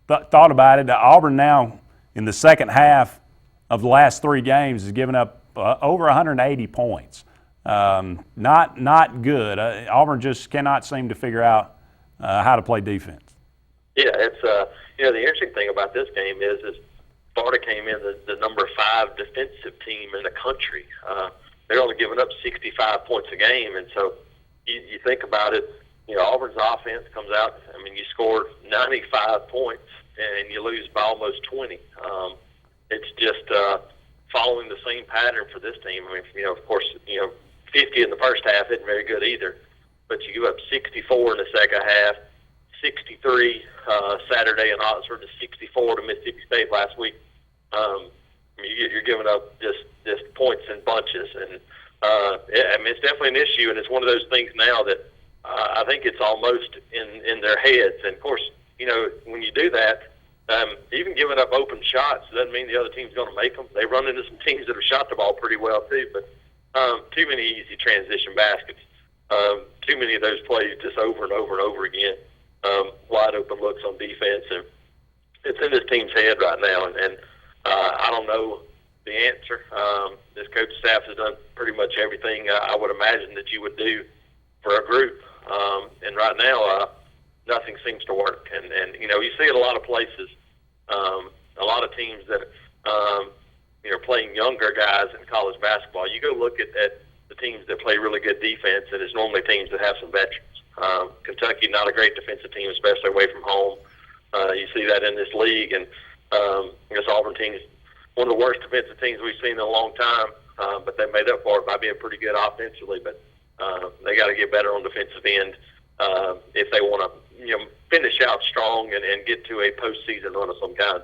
Speaker 2: thought about it. Auburn now, in the second half of the last 3 games, has given up over 180 points. Not good. Auburn just cannot seem to figure out how to play defense.
Speaker 6: Yeah, it's the interesting thing about this game is Florida came in the number 5 defensive team in the country. They're only giving up 65 points a game, and so you think about it. Auburn's offense comes out. I mean, you score 95 points and you lose by almost 20. It's just following the same pattern for this team. I mean, of course, 50 in the first half isn't very good either, but you give up 64 in the second half, 63 Saturday in Oxford, to 64 to Mississippi State last week. You're giving up just points in bunches, and it's definitely an issue, and it's one of those things now that I think it's almost in their heads. And of course, when you do that, even giving up open shots doesn't mean the other team's going to make them. They run into some teams that have shot the ball pretty well too, but too many easy transition baskets. Too many of those plays just over and over and over again. Wide open looks on defense, and it's in this team's head right now. And I don't know the answer. This coaching staff has done pretty much everything I would imagine that you would do for a group, and right now nothing seems to work. And you see it a lot of places, a lot of teams that playing younger guys in college basketball. You go look at the teams that play really good defense, and it's normally teams that have some veterans. Kentucky, not a great defensive team, especially away from home. You see that in this league, and this Auburn team is one of the worst defensive teams we've seen in a long time, but they made up for it by being pretty good offensively. But they got to get better on defensive end if they want to finish out strong and get to a postseason run of some kind.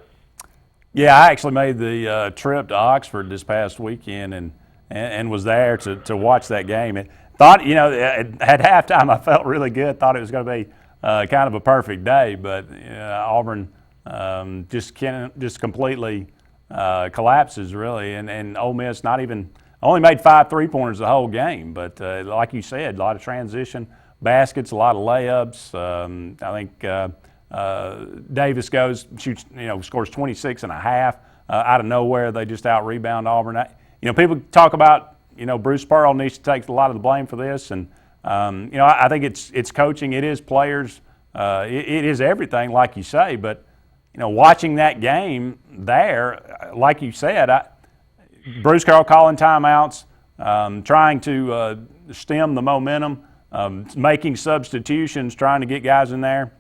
Speaker 2: Yeah, I actually made the trip to Oxford this past weekend and was there to watch that game. And thought, at halftime I felt really good. Thought it was going to be kind of a perfect day, but Auburn just completely collapses really. And Ole Miss only made 5 3-pointers the whole game. But like you said, a lot of transition baskets, a lot of layups. I think Davis shoots, scores 26 and a half out of nowhere. They just out-rebound Auburn. People talk about, Bruce Pearl needs to take a lot of the blame for this, and I think it's coaching, it is players, it is everything, like you say. But watching that game there, like you said, Bruce Pearl calling timeouts, trying to stem the momentum, making substitutions, trying to get guys in there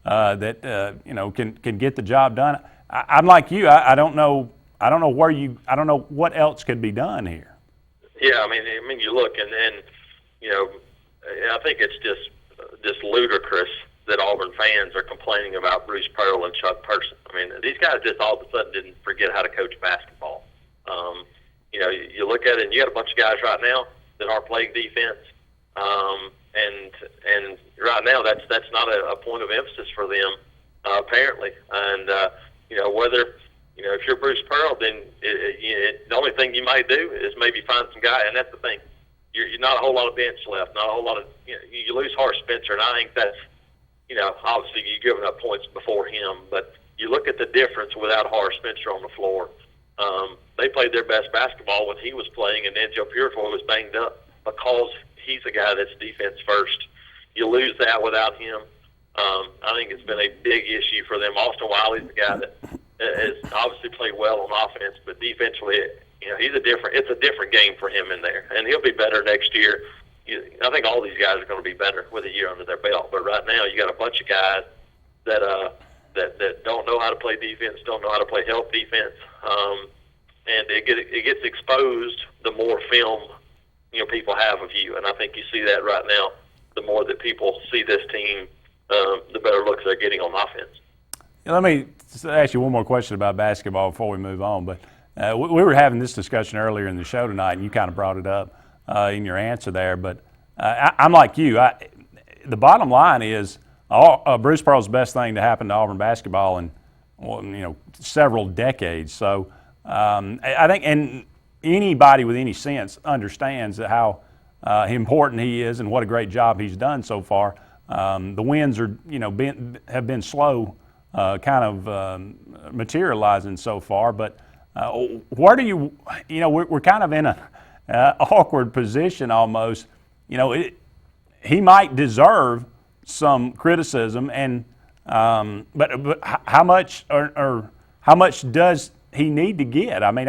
Speaker 2: that can get the job done. I'm like you. I don't know what else could be done here.
Speaker 6: Yeah, I mean, you look and I think it's just ludicrous that Auburn fans are complaining about Bruce Pearl and Chuck Person. I mean, these guys just all of a sudden didn't forget how to coach basketball. You look at it, and you got a bunch of guys right now that are playing defense, and right now that's not a point of emphasis for them, apparently. And whether if you're Bruce Pearl, then the only thing you might do is maybe find some guy, and that's the thing. You're not a whole lot of bench left, not a whole lot of. You lose Horace Spencer, and I think that's obviously you're giving up points before him, but you look at the difference without Horace Spencer on the floor. They played their best basketball when he was playing, and then Joe Purifoy was banged up because he's a guy that's defense first. You lose that without him. I think it's been a big issue for them. Austin Wiley's a guy that has obviously played well on offense, but defensively, it's a different game for him in there, and he'll be better next year. I think all these guys are going to be better with a year under their belt. But right now, you got a bunch of guys that don't know how to play defense, don't know how to play help defense, and it gets exposed the more film people have of you, and I think you see that right now. The more that people see this team, the better looks they're getting on offense.
Speaker 2: Let me ask you one more question about basketball before we move on. But we were having this discussion earlier in the show tonight, and you kind of brought it up in your answer there. But I'm like you. The bottom line is Bruce Pearl's best thing to happen to Auburn basketball in several decades. So I think, and anybody with any sense understands how important he is and what a great job he's done so far. The wins are have been slow. Kind of materializing so far, but where do we're kind of in an awkward position almost. He might deserve some criticism, and but how much or how much does he need to get? I mean,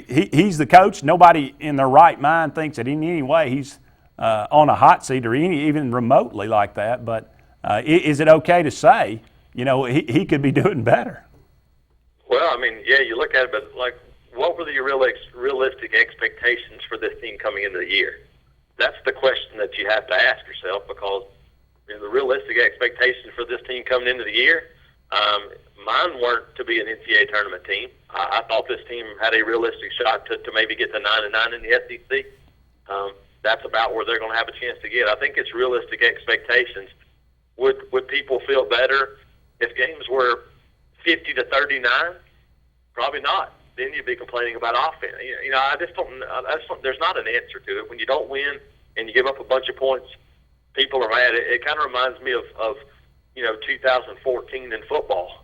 Speaker 2: he's the coach. Nobody in their right mind thinks that in any way he's on a hot seat or even remotely like that. But is it okay to say? He could be doing better.
Speaker 6: Well, I mean, yeah, you look at it, but what were the realistic expectations for this team coming into the year? That's the question that you have to ask yourself, because the realistic expectations for this team coming into the year, mine weren't to be an NCAA tournament team. I thought this team had a realistic shot to maybe get to 9-9 in the SEC. That's about where they're going to have a chance to get. I think it's realistic expectations. Would people feel better if games were 50-39? Probably not. Then you'd be complaining about offense. I just don't. There's not an answer to it. When you don't win and you give up a bunch of points, people are mad. It kind of reminds me of 2014 in football.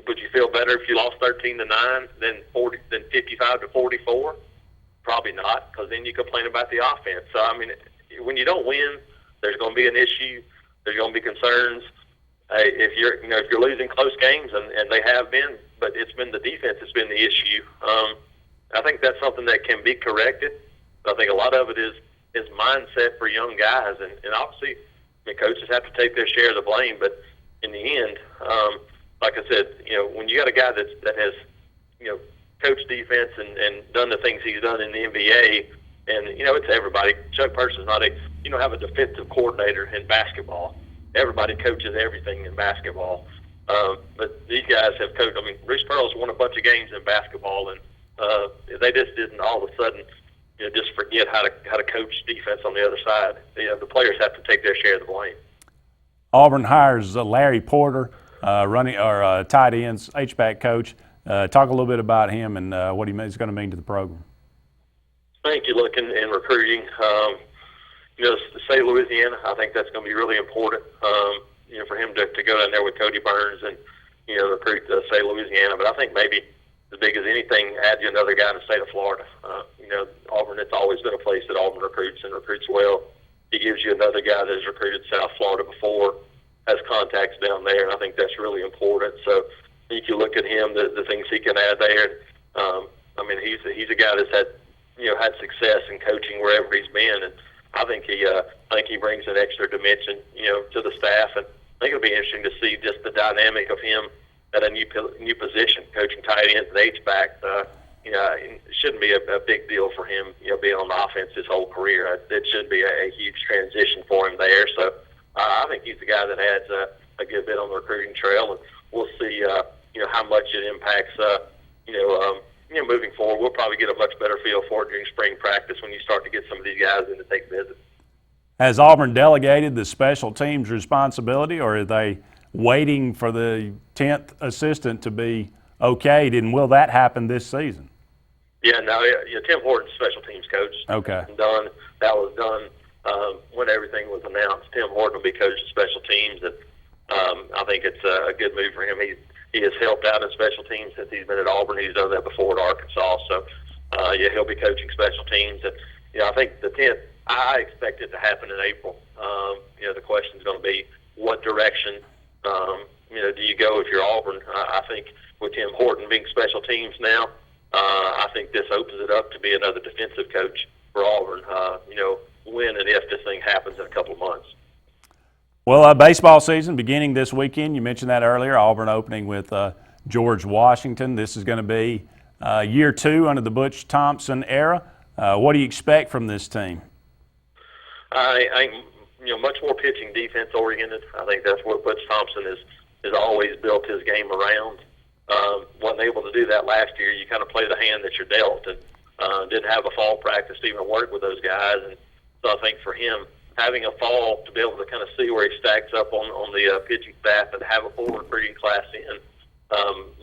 Speaker 6: Would you feel better if you lost 13-9 than 55-44? Probably not, because then you complain about the offense. So I mean, when you don't win, there's going to be an issue. There's going to be concerns. If you're losing close games, and they have been, but it's been the defense that's been the issue. I think that's something that can be corrected. I think a lot of it is mindset for young guys, and obviously, coaches have to take their share of the blame. But in the end, like I said, when you got a guy that has coached defense and done the things he's done in the NBA, and it's everybody. Chuck Person's not you don't have a defensive coordinator in basketball. Everybody coaches everything in basketball. But these guys have coached. I mean, Bruce Pearl's won a bunch of games in basketball, and they just didn't all of a sudden just forget how to coach defense on the other side. The players have to take their share of the blame.
Speaker 2: Auburn hires Larry Porter, tight ends, H-back coach. Talk a little bit about him and what he's going to mean to the program.
Speaker 6: I think you look in recruiting. Say Louisiana, I think that's going to be really important. For him to go down there with Cody Burns and recruit say Louisiana. But I think maybe as big as anything, add you another guy in the state of Florida. Auburn. It's always been a place that Auburn recruits and recruits well. He gives you another guy that has recruited South Florida before, has contacts down there, and I think that's really important. So you can look at him, the things he can add there. He's a guy that's had success in coaching wherever he's been, and I think he brings an extra dimension, to the staff, and I think it'll be interesting to see just the dynamic of him at a new position, coaching tight ends and H-back. It shouldn't be a big deal for him, being on the offense his whole career. It should be a huge transition for him there. So I think he's the guy that adds a good bit on the recruiting trail, and we'll see, how much it impacts, moving forward. We'll probably get a much better feel for it during spring practice when you start to get some of these guys in to take visits.
Speaker 2: Has Auburn delegated the special teams responsibility, or are they waiting for the 10th assistant to be okayed, and will that happen this season?
Speaker 6: Yeah, no, Tim Horton's special teams coach.
Speaker 2: Okay.
Speaker 6: That was done when everything was announced. Tim Horton will be coaching special teams, and I think it's a good move for him. He has helped out in special teams since he's been at Auburn. He's done that before at Arkansas. So, he'll be coaching special teams. And, I think the 10th, I expect it to happen in April. The question is going to be what direction, do you go if you're Auburn? I think with Tim Horton being special teams now, I think this opens it up to be another defensive coach for Auburn, when and if this thing happens in a couple of months.
Speaker 2: Well, baseball season beginning this weekend. You mentioned that earlier. Auburn opening with George Washington. This is going to be year 2 under the Butch Thompson era. What do you expect from this team?
Speaker 6: I much more pitching defense oriented. I think that's what Butch Thompson has always built his game around. Wasn't able to do that last year. You kind of play the hand that you're dealt, and didn't have a fall practice to even work with those guys. And so I think for him, having a fall to be able to kind of see where he stacks up on the pitching staff and have a forward recruiting class in,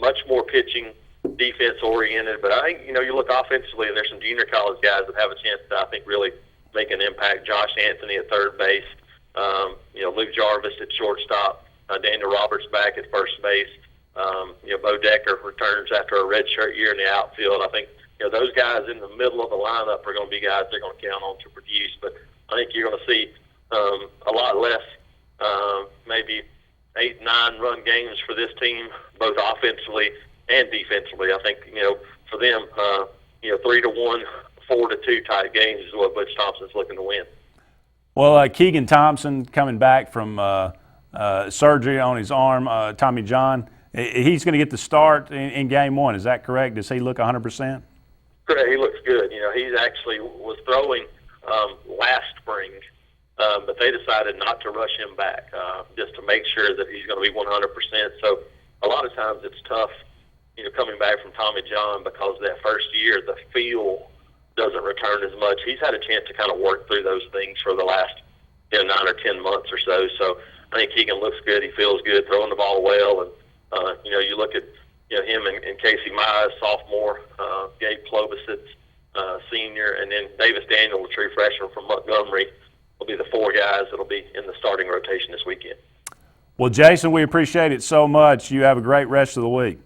Speaker 6: much more pitching defense oriented. But I think, you look offensively, and there's some junior college guys that have a chance to, I think, really make an impact. Josh Anthony at third base, Luke Jarvis at shortstop, Daniel Roberts back at first base. Bo Decker returns after a redshirt year in the outfield. I think those guys in the middle of the lineup are going to be guys they're going to count on to produce. But I think you're going to see a lot less, maybe 8-9 run games for this team, both offensively and defensively. I think for them, 3-1, 4-2 type games is what Butch Thompson's looking to win.
Speaker 2: Well, Keegan Thompson coming back from surgery on his arm, Tommy John. He's going to get the start in game 1. Is that correct? Does he look 100%?
Speaker 6: Correct. He looks good. He actually was throwing last spring, but they decided not to rush him back just to make sure that he's going to be 100%. So a lot of times it's tough, coming back from Tommy John, because that first year the feel doesn't return as much. He's had a chance to kind of work through those things for the last 9 or 10 months or so. So I think Keegan looks good. He feels good, throwing the ball well, and you look at him and Casey Mize, sophomore, Gabe Klobuchar, senior, and then Davis Daniel, the true freshman from Montgomery, will be the 4 guys that will be in the starting rotation this weekend.
Speaker 2: Well, Jason, we appreciate it so much. You have a great rest of the week.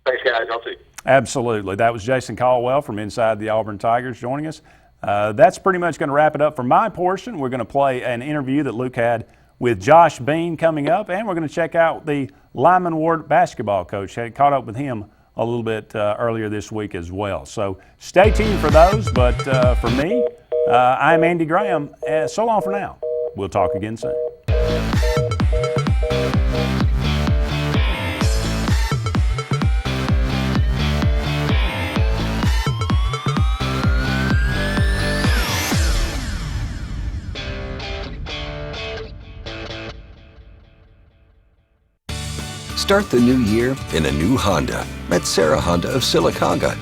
Speaker 6: Thanks, guys. Y'all too.
Speaker 2: Absolutely. That was Jason Caldwell from Inside the Auburn Tigers joining us. That's pretty much going to wrap it up for my portion. We're going to play an interview that Luke had with Josh Bean coming up, and we're going to check out the Lyman Ward basketball coach. Had caught up with him a little bit earlier this week as well. So stay tuned for those. But for me, I'm Andy Graham. So long for now. We'll talk again soon.
Speaker 8: Start the new year in a new Honda at Sarah Honda of Sylacauga.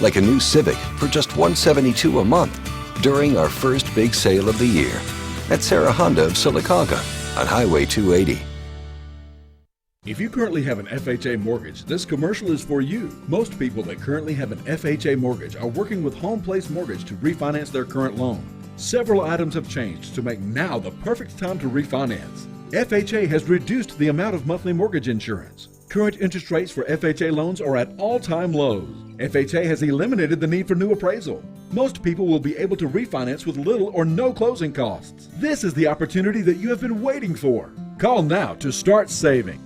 Speaker 8: Like a new Civic for just $172 a month during our first big sale of the year at Sarah Honda of Sylacauga on Highway 280.
Speaker 9: If you currently have an FHA mortgage, this commercial is for you. Most people that currently have an FHA mortgage are working with Home Place Mortgage to refinance their current loan. Several items have changed to make now the perfect time to refinance. FHA has reduced the amount of monthly mortgage insurance. Current interest rates for FHA loans are at all-time lows. FHA has eliminated the need for new appraisal. Most people will be able to refinance with little or no closing costs. This is the opportunity that you have been waiting for. Call now to start saving.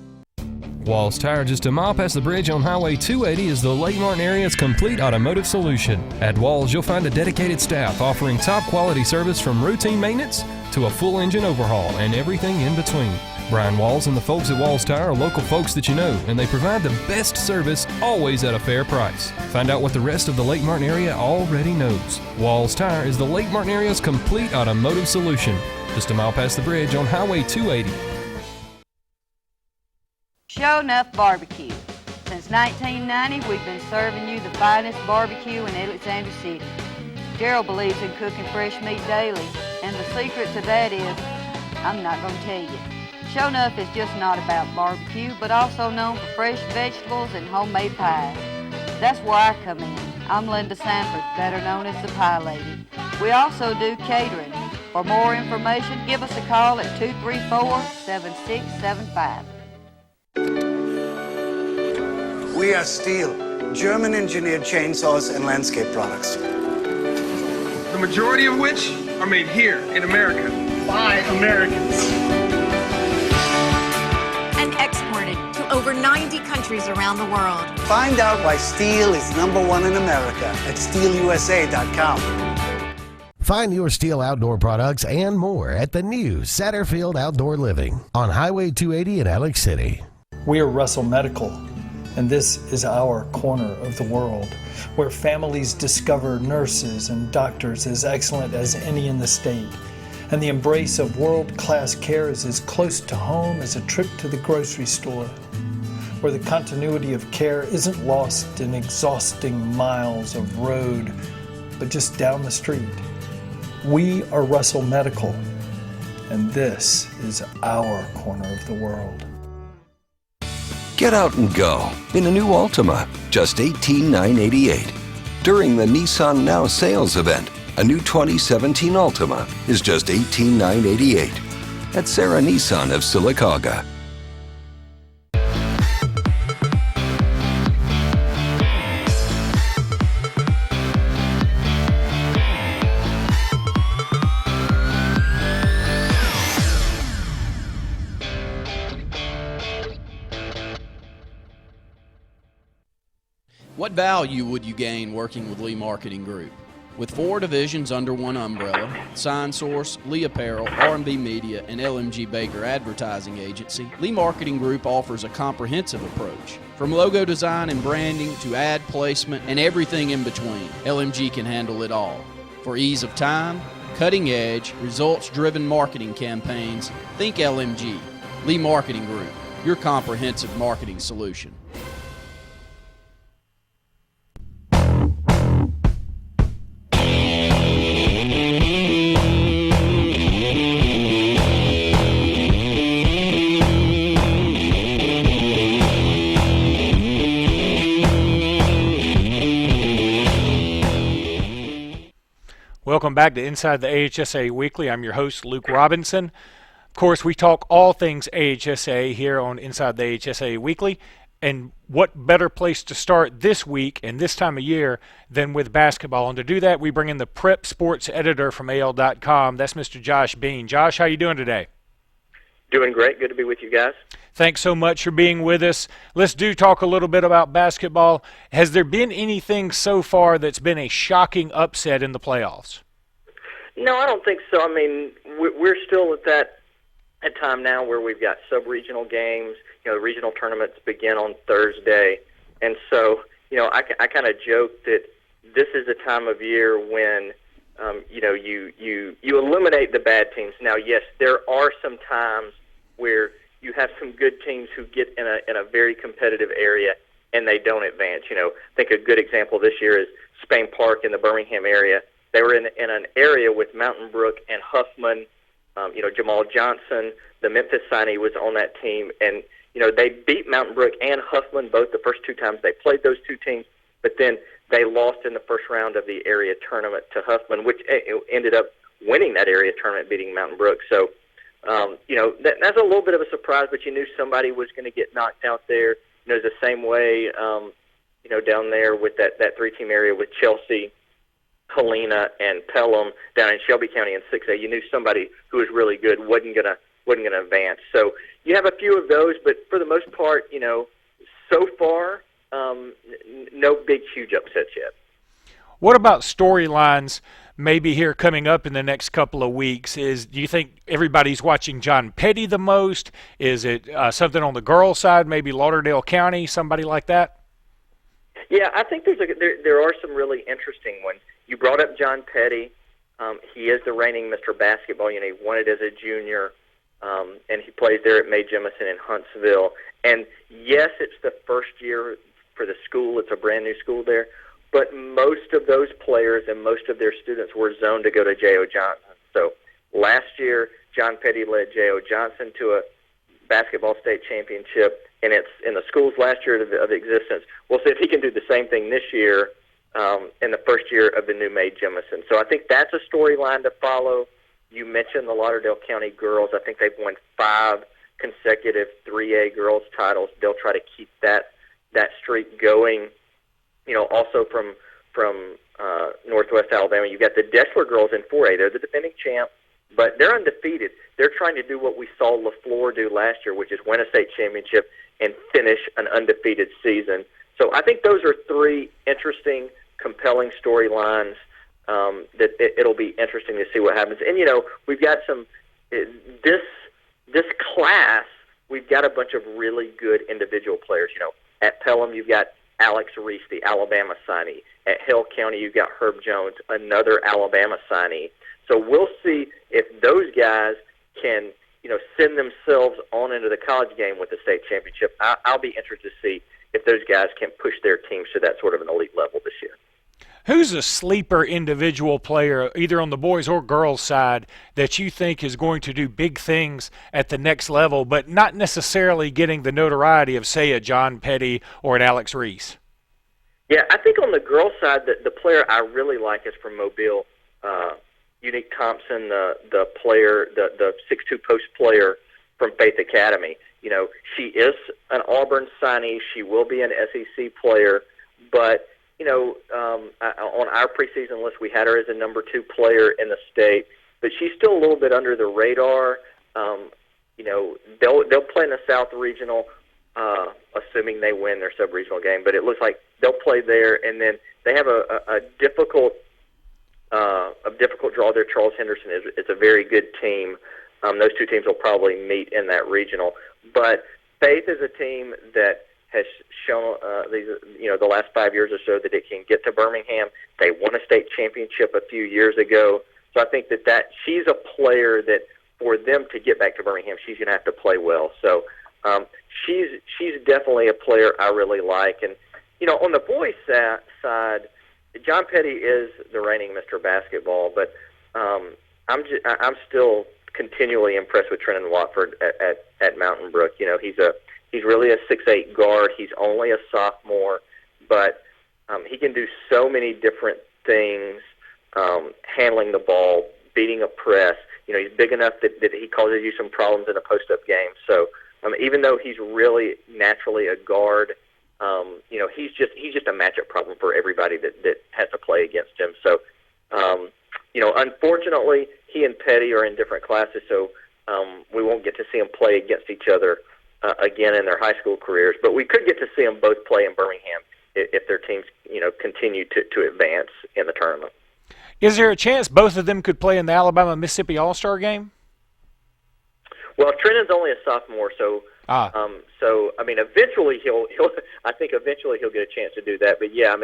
Speaker 10: Walls Tire, just a mile past the bridge on Highway 280, is the Lake Martin area's complete automotive solution. At Walls, you'll find a dedicated staff offering top quality service from routine maintenance to a full engine overhaul and everything in between. Brian Walls and the folks at Walls Tire are local folks that you know, and they provide the best service always at a fair price. Find out what the rest of the Lake Martin area already knows. Walls Tire is the Lake Martin area's complete automotive solution. Just a mile past the bridge on Highway 280.
Speaker 11: Show Enough Barbecue. Since 1990, we've been serving you the finest barbecue in Alexander City. Gerald believes in cooking fresh meat daily, and the secret to that is, I'm not going to tell you. Show Enough is just not about barbecue, but also known for fresh vegetables and homemade pies. That's where I come in. I'm Linda Sanford, better known as the Pie Lady. We also do catering. For more information, give us a call at 234-7675.
Speaker 21: We are Steel, German-engineered chainsaws and landscape products.
Speaker 22: The majority of which are made here in America by Americans.
Speaker 24: And exported to over 90 countries around the world.
Speaker 21: Find out why Steel is #1 in America at steelusa.com.
Speaker 5: Find your Steel outdoor products and more at the new Satterfield Outdoor Living on Highway 280 in Alex City.
Speaker 25: We are Russell Medical.
Speaker 28: And this is our corner of the world, where families discover nurses and doctors as excellent as any in the state. And the embrace of world-class care is as close to home as a trip to the grocery store, where the continuity of care isn't lost in exhausting miles of road, but just down the street. We are Russell Medical, and this is our corner of the world.
Speaker 8: Get out and go in a new Altima, just $18,988. During the Nissan Now sales event, a new 2017 Altima is just $18,988 at Sarah Nissan of Sylacauga.
Speaker 1: What value would you gain working with Lee Marketing Group? With 4 divisions under one umbrella, Sign Source, Lee Apparel, R&B Media, and LMG Baker Advertising Agency, Lee Marketing Group offers a comprehensive approach. From logo design and branding to ad placement and everything in between, LMG can handle it all. For ease of time, cutting-edge, results-driven marketing campaigns, think LMG. Lee Marketing Group, your comprehensive marketing solution.
Speaker 3: Welcome back to Inside the AHSA Weekly. I'm your host, Luke Robinson. Of course, we talk all things AHSA here on Inside the AHSA Weekly. And what better place to start this week and this time of year than with basketball? And to do that, we bring in the Prep Sports editor from AL.com. That's Mr. Josh Bean. Josh, how you doing today?
Speaker 4: Doing great. Good to be with you guys.
Speaker 3: Thanks so much for being with us. Let's talk a little bit about basketball. Has there been anything so far that's been a shocking upset in the playoffs?
Speaker 4: No, I don't think so. I mean, we're still at that time now where we've got sub-regional games. You know, the regional tournaments begin on Thursday. And so, you know, I kind of joke that this is a time of year when, you know, you eliminate the bad teams. Now, yes, there are some times where you have some good teams who get in a very competitive area and they don't advance. You know, I think a good example this year is Spain Park in the Birmingham area. They were in an area with Mountain Brook and Huffman. You know, Jamal Johnson, the Memphis signee, was on that team. And, you know, they beat Mountain Brook and Huffman both the first 2 times they played those 2 teams. But then they lost in the first round of the area tournament to Huffman, which ended up winning that area tournament, beating Mountain Brook. So, you know, that's a little bit of a surprise, but you knew somebody was going to get knocked out there. You know, the same way, you know, down there with that 3-team area with Chelsea, Helena, and Pelham down in Shelby County in 6A. You knew somebody who was really good wasn't gonna advance. So you have a few of those, but for the most part, you know, so far, no big, huge upsets yet.
Speaker 3: What about storylines maybe here coming up in the next couple of weeks? Do you think everybody's watching John Petty the most? Is it something on the girls' side, maybe Lauderdale County, somebody like that?
Speaker 4: Yeah, I think there are some really interesting ones. You brought up John Petty. He is the reigning Mr. Basketball. You know, he won it as a junior, and he plays there at Mae Jemison in Huntsville. And yes, it's the first year for the school. It's a brand new school there. But most of those players and most of their students were zoned to go to J.O. Johnson. So last year, John Petty led J.O. Johnson to a basketball state championship, and it's in the school's last year of existence. We'll see if he can do the same thing this year in the first year of the new Mae Jemison. So I think that's a storyline to follow. You mentioned the Lauderdale County girls. I think they've won 5 consecutive 3A girls titles. They'll try to keep that streak going. You know, also from Northwest Alabama, you've got the Deshler girls in 4A. They're the defending champ, but they're undefeated. They're trying to do what we saw LaFleur do last year, which is win a state championship and finish an undefeated season. So I think those are 3 interesting, compelling storylines that it'll be interesting to see what happens. And, you know, we've got some this class, we've got a bunch of really good individual players. You know, At Pelham, you've got Alex Reese, the Alabama signee. At Hill County, you've got Herb Jones, another Alabama signee. So we'll see if those guys can, send themselves on into the college game with the state championship. I'll be interested to see if those guys can push their teams to that sort of an elite level this year.
Speaker 3: Who's a sleeper individual player, either on the boys or girls side, that you think is going to do big things at the next level, but not necessarily getting the notoriety of, say, a John Petty or an Alex Reese?
Speaker 4: Yeah, I think on the girls' side, the player I really like is from Mobile, Unique Thompson, the player, the 6'2" post player from Faith Academy. She is an Auburn signee. She will be an SEC player, but on our preseason list, we had her as a number 2 player in the state, but she's still a little bit under the radar. They'll play in the South Regional, assuming they win their sub-regional game, but it looks like they'll play there, and then they have a difficult draw there. Charles Henderson is a very good team. Those two teams will probably meet in that regional, but Faith is a team that has shown the last 5 years or so that it can get to Birmingham. They won a state championship a few years ago. So I think that she's a player that for them to get back to Birmingham, she's going to have to play well. So she's definitely a player I really like. And, on the boys' side, John Petty is the reigning Mr. Basketball, but I'm still continually impressed with Trenton Watford at Mountain Brook. He's really a 6'8" guard. He's only a sophomore, but he can do so many different things, handling the ball, beating a press. He's big enough that he causes you some problems in a post-up game. So even though he's really naturally a guard, he's just a matchup problem for everybody that has to play against him. So, unfortunately, he and Petty are in different classes, so we won't get to see them play against each other again in their high school careers, but we could get to see them both play in Birmingham if their teams, continue to advance in the tournament.
Speaker 3: Is there a chance both of them could play in the Alabama-Mississippi All-Star game?
Speaker 4: Well, Trenton's only a sophomore, so eventually I think eventually he'll get a chance to do that. But yeah,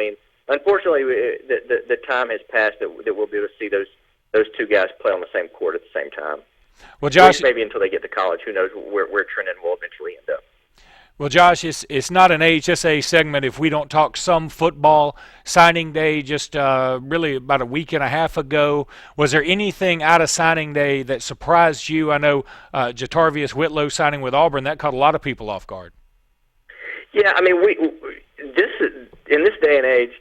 Speaker 4: unfortunately, the time has passed that we'll be able to see those two guys play on the same court at the same time.
Speaker 3: Well, Josh,
Speaker 4: maybe until they get to college, who knows where Trenton will eventually end up.
Speaker 3: Well, Josh, it's not an HSA segment if we don't talk some football. Signing day just really about a week and a half ago. Was there anything out of signing day that surprised you? I know Jatarvius Whitlow signing with Auburn, that caught a lot of people off guard. Yeah, in this day and age,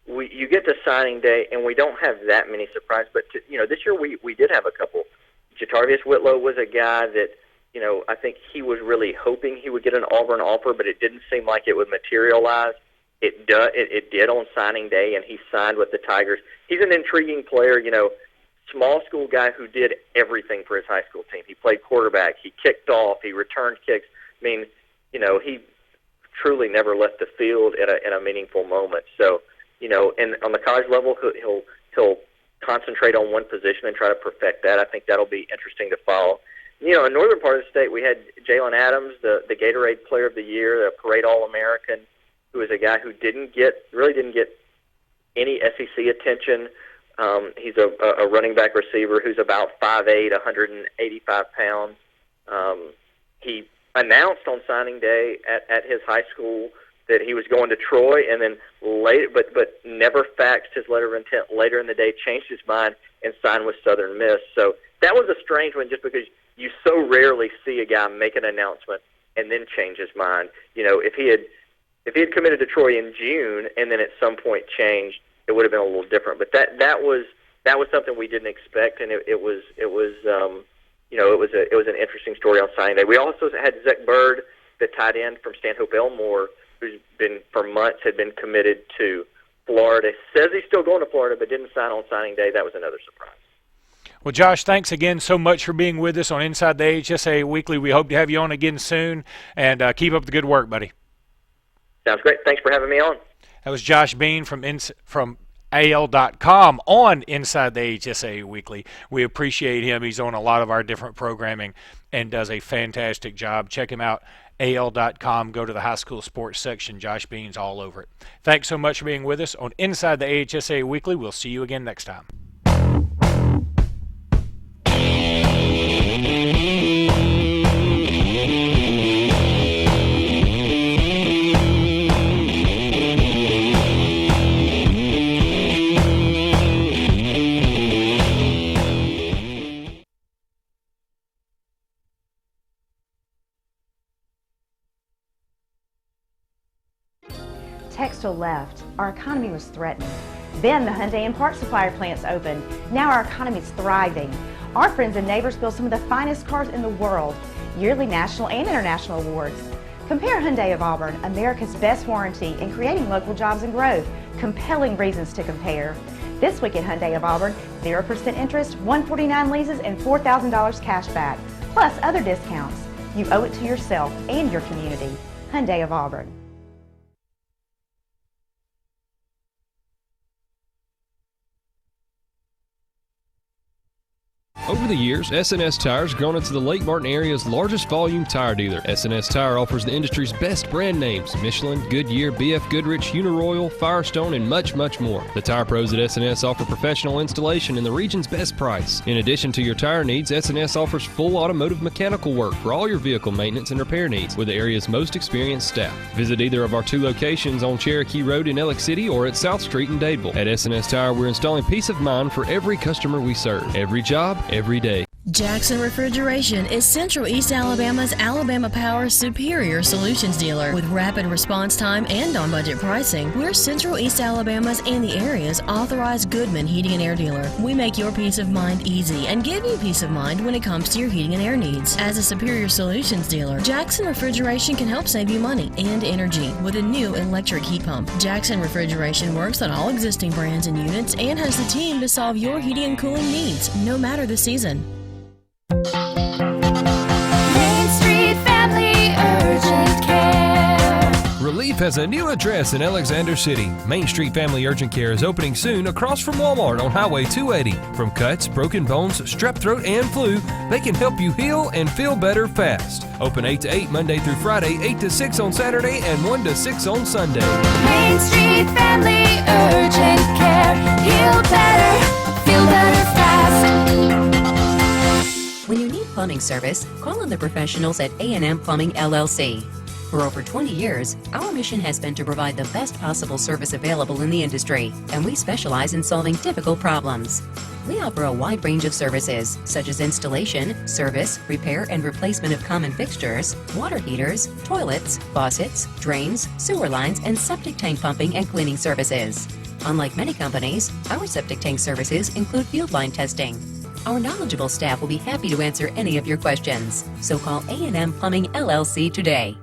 Speaker 3: you get to signing day and we don't have that many surprises. But this year we did have a couple. Jatarvius Whitlow was a guy that, I think he was really hoping he would get an Auburn offer, but it didn't seem like it would materialize. It did on signing day, and he signed with the Tigers. He's an intriguing player, small school guy who did everything for his high school team. He played quarterback, he kicked off, he returned kicks. He truly never left the field in a meaningful moment. So, and on the college level, he'll concentrate on one position and try to perfect that. I think that'll be interesting to follow. In the northern part of the state, we had Jalen Adams, the Gatorade Player of the Year, the Parade All-American, who was a guy who really didn't get any SEC attention. He's a running back receiver who's about 5'8", 185 pounds. He announced on signing day at his high school that he was going to Troy, and then later, but never faxed his letter of intent. Later in the day, changed his mind and signed with Southern Miss. So that was a strange one, just because you so rarely see a guy make an announcement and then change his mind. If he had committed to Troy in June and then at some point changed, it would have been a little different. But that was something we didn't expect, and it was an interesting story on signing day. We also had Zach Bird, the tight end from Stanhope Elmore, who's been for months had been committed to Florida. Says he's still going to Florida, but didn't sign on signing day. That was another surprise. Well, Josh, thanks again so much for being with us on Inside the HSA Weekly. We hope to have you on again soon, and keep up the good work, buddy.
Speaker 4: Sounds great. Thanks for having me on.
Speaker 3: That was Josh Bean from AL.com on Inside the HSA Weekly. We appreciate him. He's on a lot of our different programming and does a fantastic job. Check him out, AL.com. Go to the high school sports section. Josh Bean's all over it. Thanks so much for being with us on Inside the AHSA Weekly. We'll see you again next time.
Speaker 12: Textile left. Our economy was threatened. Then the Hyundai and parts supplier plants opened. Now our economy is thriving. Our friends and neighbors build some of the finest cars in the world. Yearly national and international awards. Compare Hyundai of Auburn, America's best warranty in creating local jobs and growth. Compelling reasons to compare. This week at Hyundai of Auburn, 0% interest, $149 leases, and $4,000 cash back. Plus other discounts. You owe it to yourself and your community. Hyundai of Auburn.
Speaker 10: Over the years, S&S Tire has grown into the Lake Martin area's largest volume tire dealer. S&S Tire offers the industry's best brand names: Michelin, Goodyear, BF Goodrich, Uniroyal, Firestone, and much, much more. The tire pros at S&S offer professional installation and the region's best price. In addition to your tire needs, S&S offers full automotive mechanical work for all your vehicle maintenance and repair needs with the area's most experienced staff. Visit either of our 2 locations on Cherokee Road in Alex City or at South Street in Dadeville. At S&S Tire, we're installing peace of mind for every customer we serve. Every job, every day.
Speaker 13: Jackson Refrigeration is Central East Alabama's Alabama Power's superior solutions dealer. With rapid response time and on-budget pricing, we're Central East Alabama's and the area's authorized Goodman Heating and Air dealer. We make your peace of mind easy and give you peace of mind when it comes to your heating and air needs. As a superior solutions dealer, Jackson Refrigeration can help save you money and energy with a new electric heat pump. Jackson Refrigeration works on all existing brands and units and has the team to solve your heating and cooling needs, no matter the season.
Speaker 18: Main Street Family Urgent Care.
Speaker 10: Relief has a new address in Alexander City. Main Street Family Urgent Care is opening soon across from Walmart on Highway 280. From cuts, broken bones, strep throat, and flu, they can help you heal and feel better fast. Open 8 to 8 Monday through Friday, 8 to 6 on Saturday, and 1 to 6 on Sunday.
Speaker 18: Main Street Family Urgent Care. Heal better, feel better fast.
Speaker 14: When you need plumbing service, call on the professionals at A&M Plumbing LLC. For over 20 years, our mission has been to provide the best possible service available in the industry, and we specialize in solving difficult problems. We offer a wide range of services, such as installation, service, repair, and replacement of common fixtures, water heaters, toilets, faucets, drains, sewer lines, and septic tank pumping and cleaning services. Unlike many companies, our septic tank services include field line testing. Our knowledgeable staff will be happy to answer any of your questions. So call A&M Plumbing LLC today.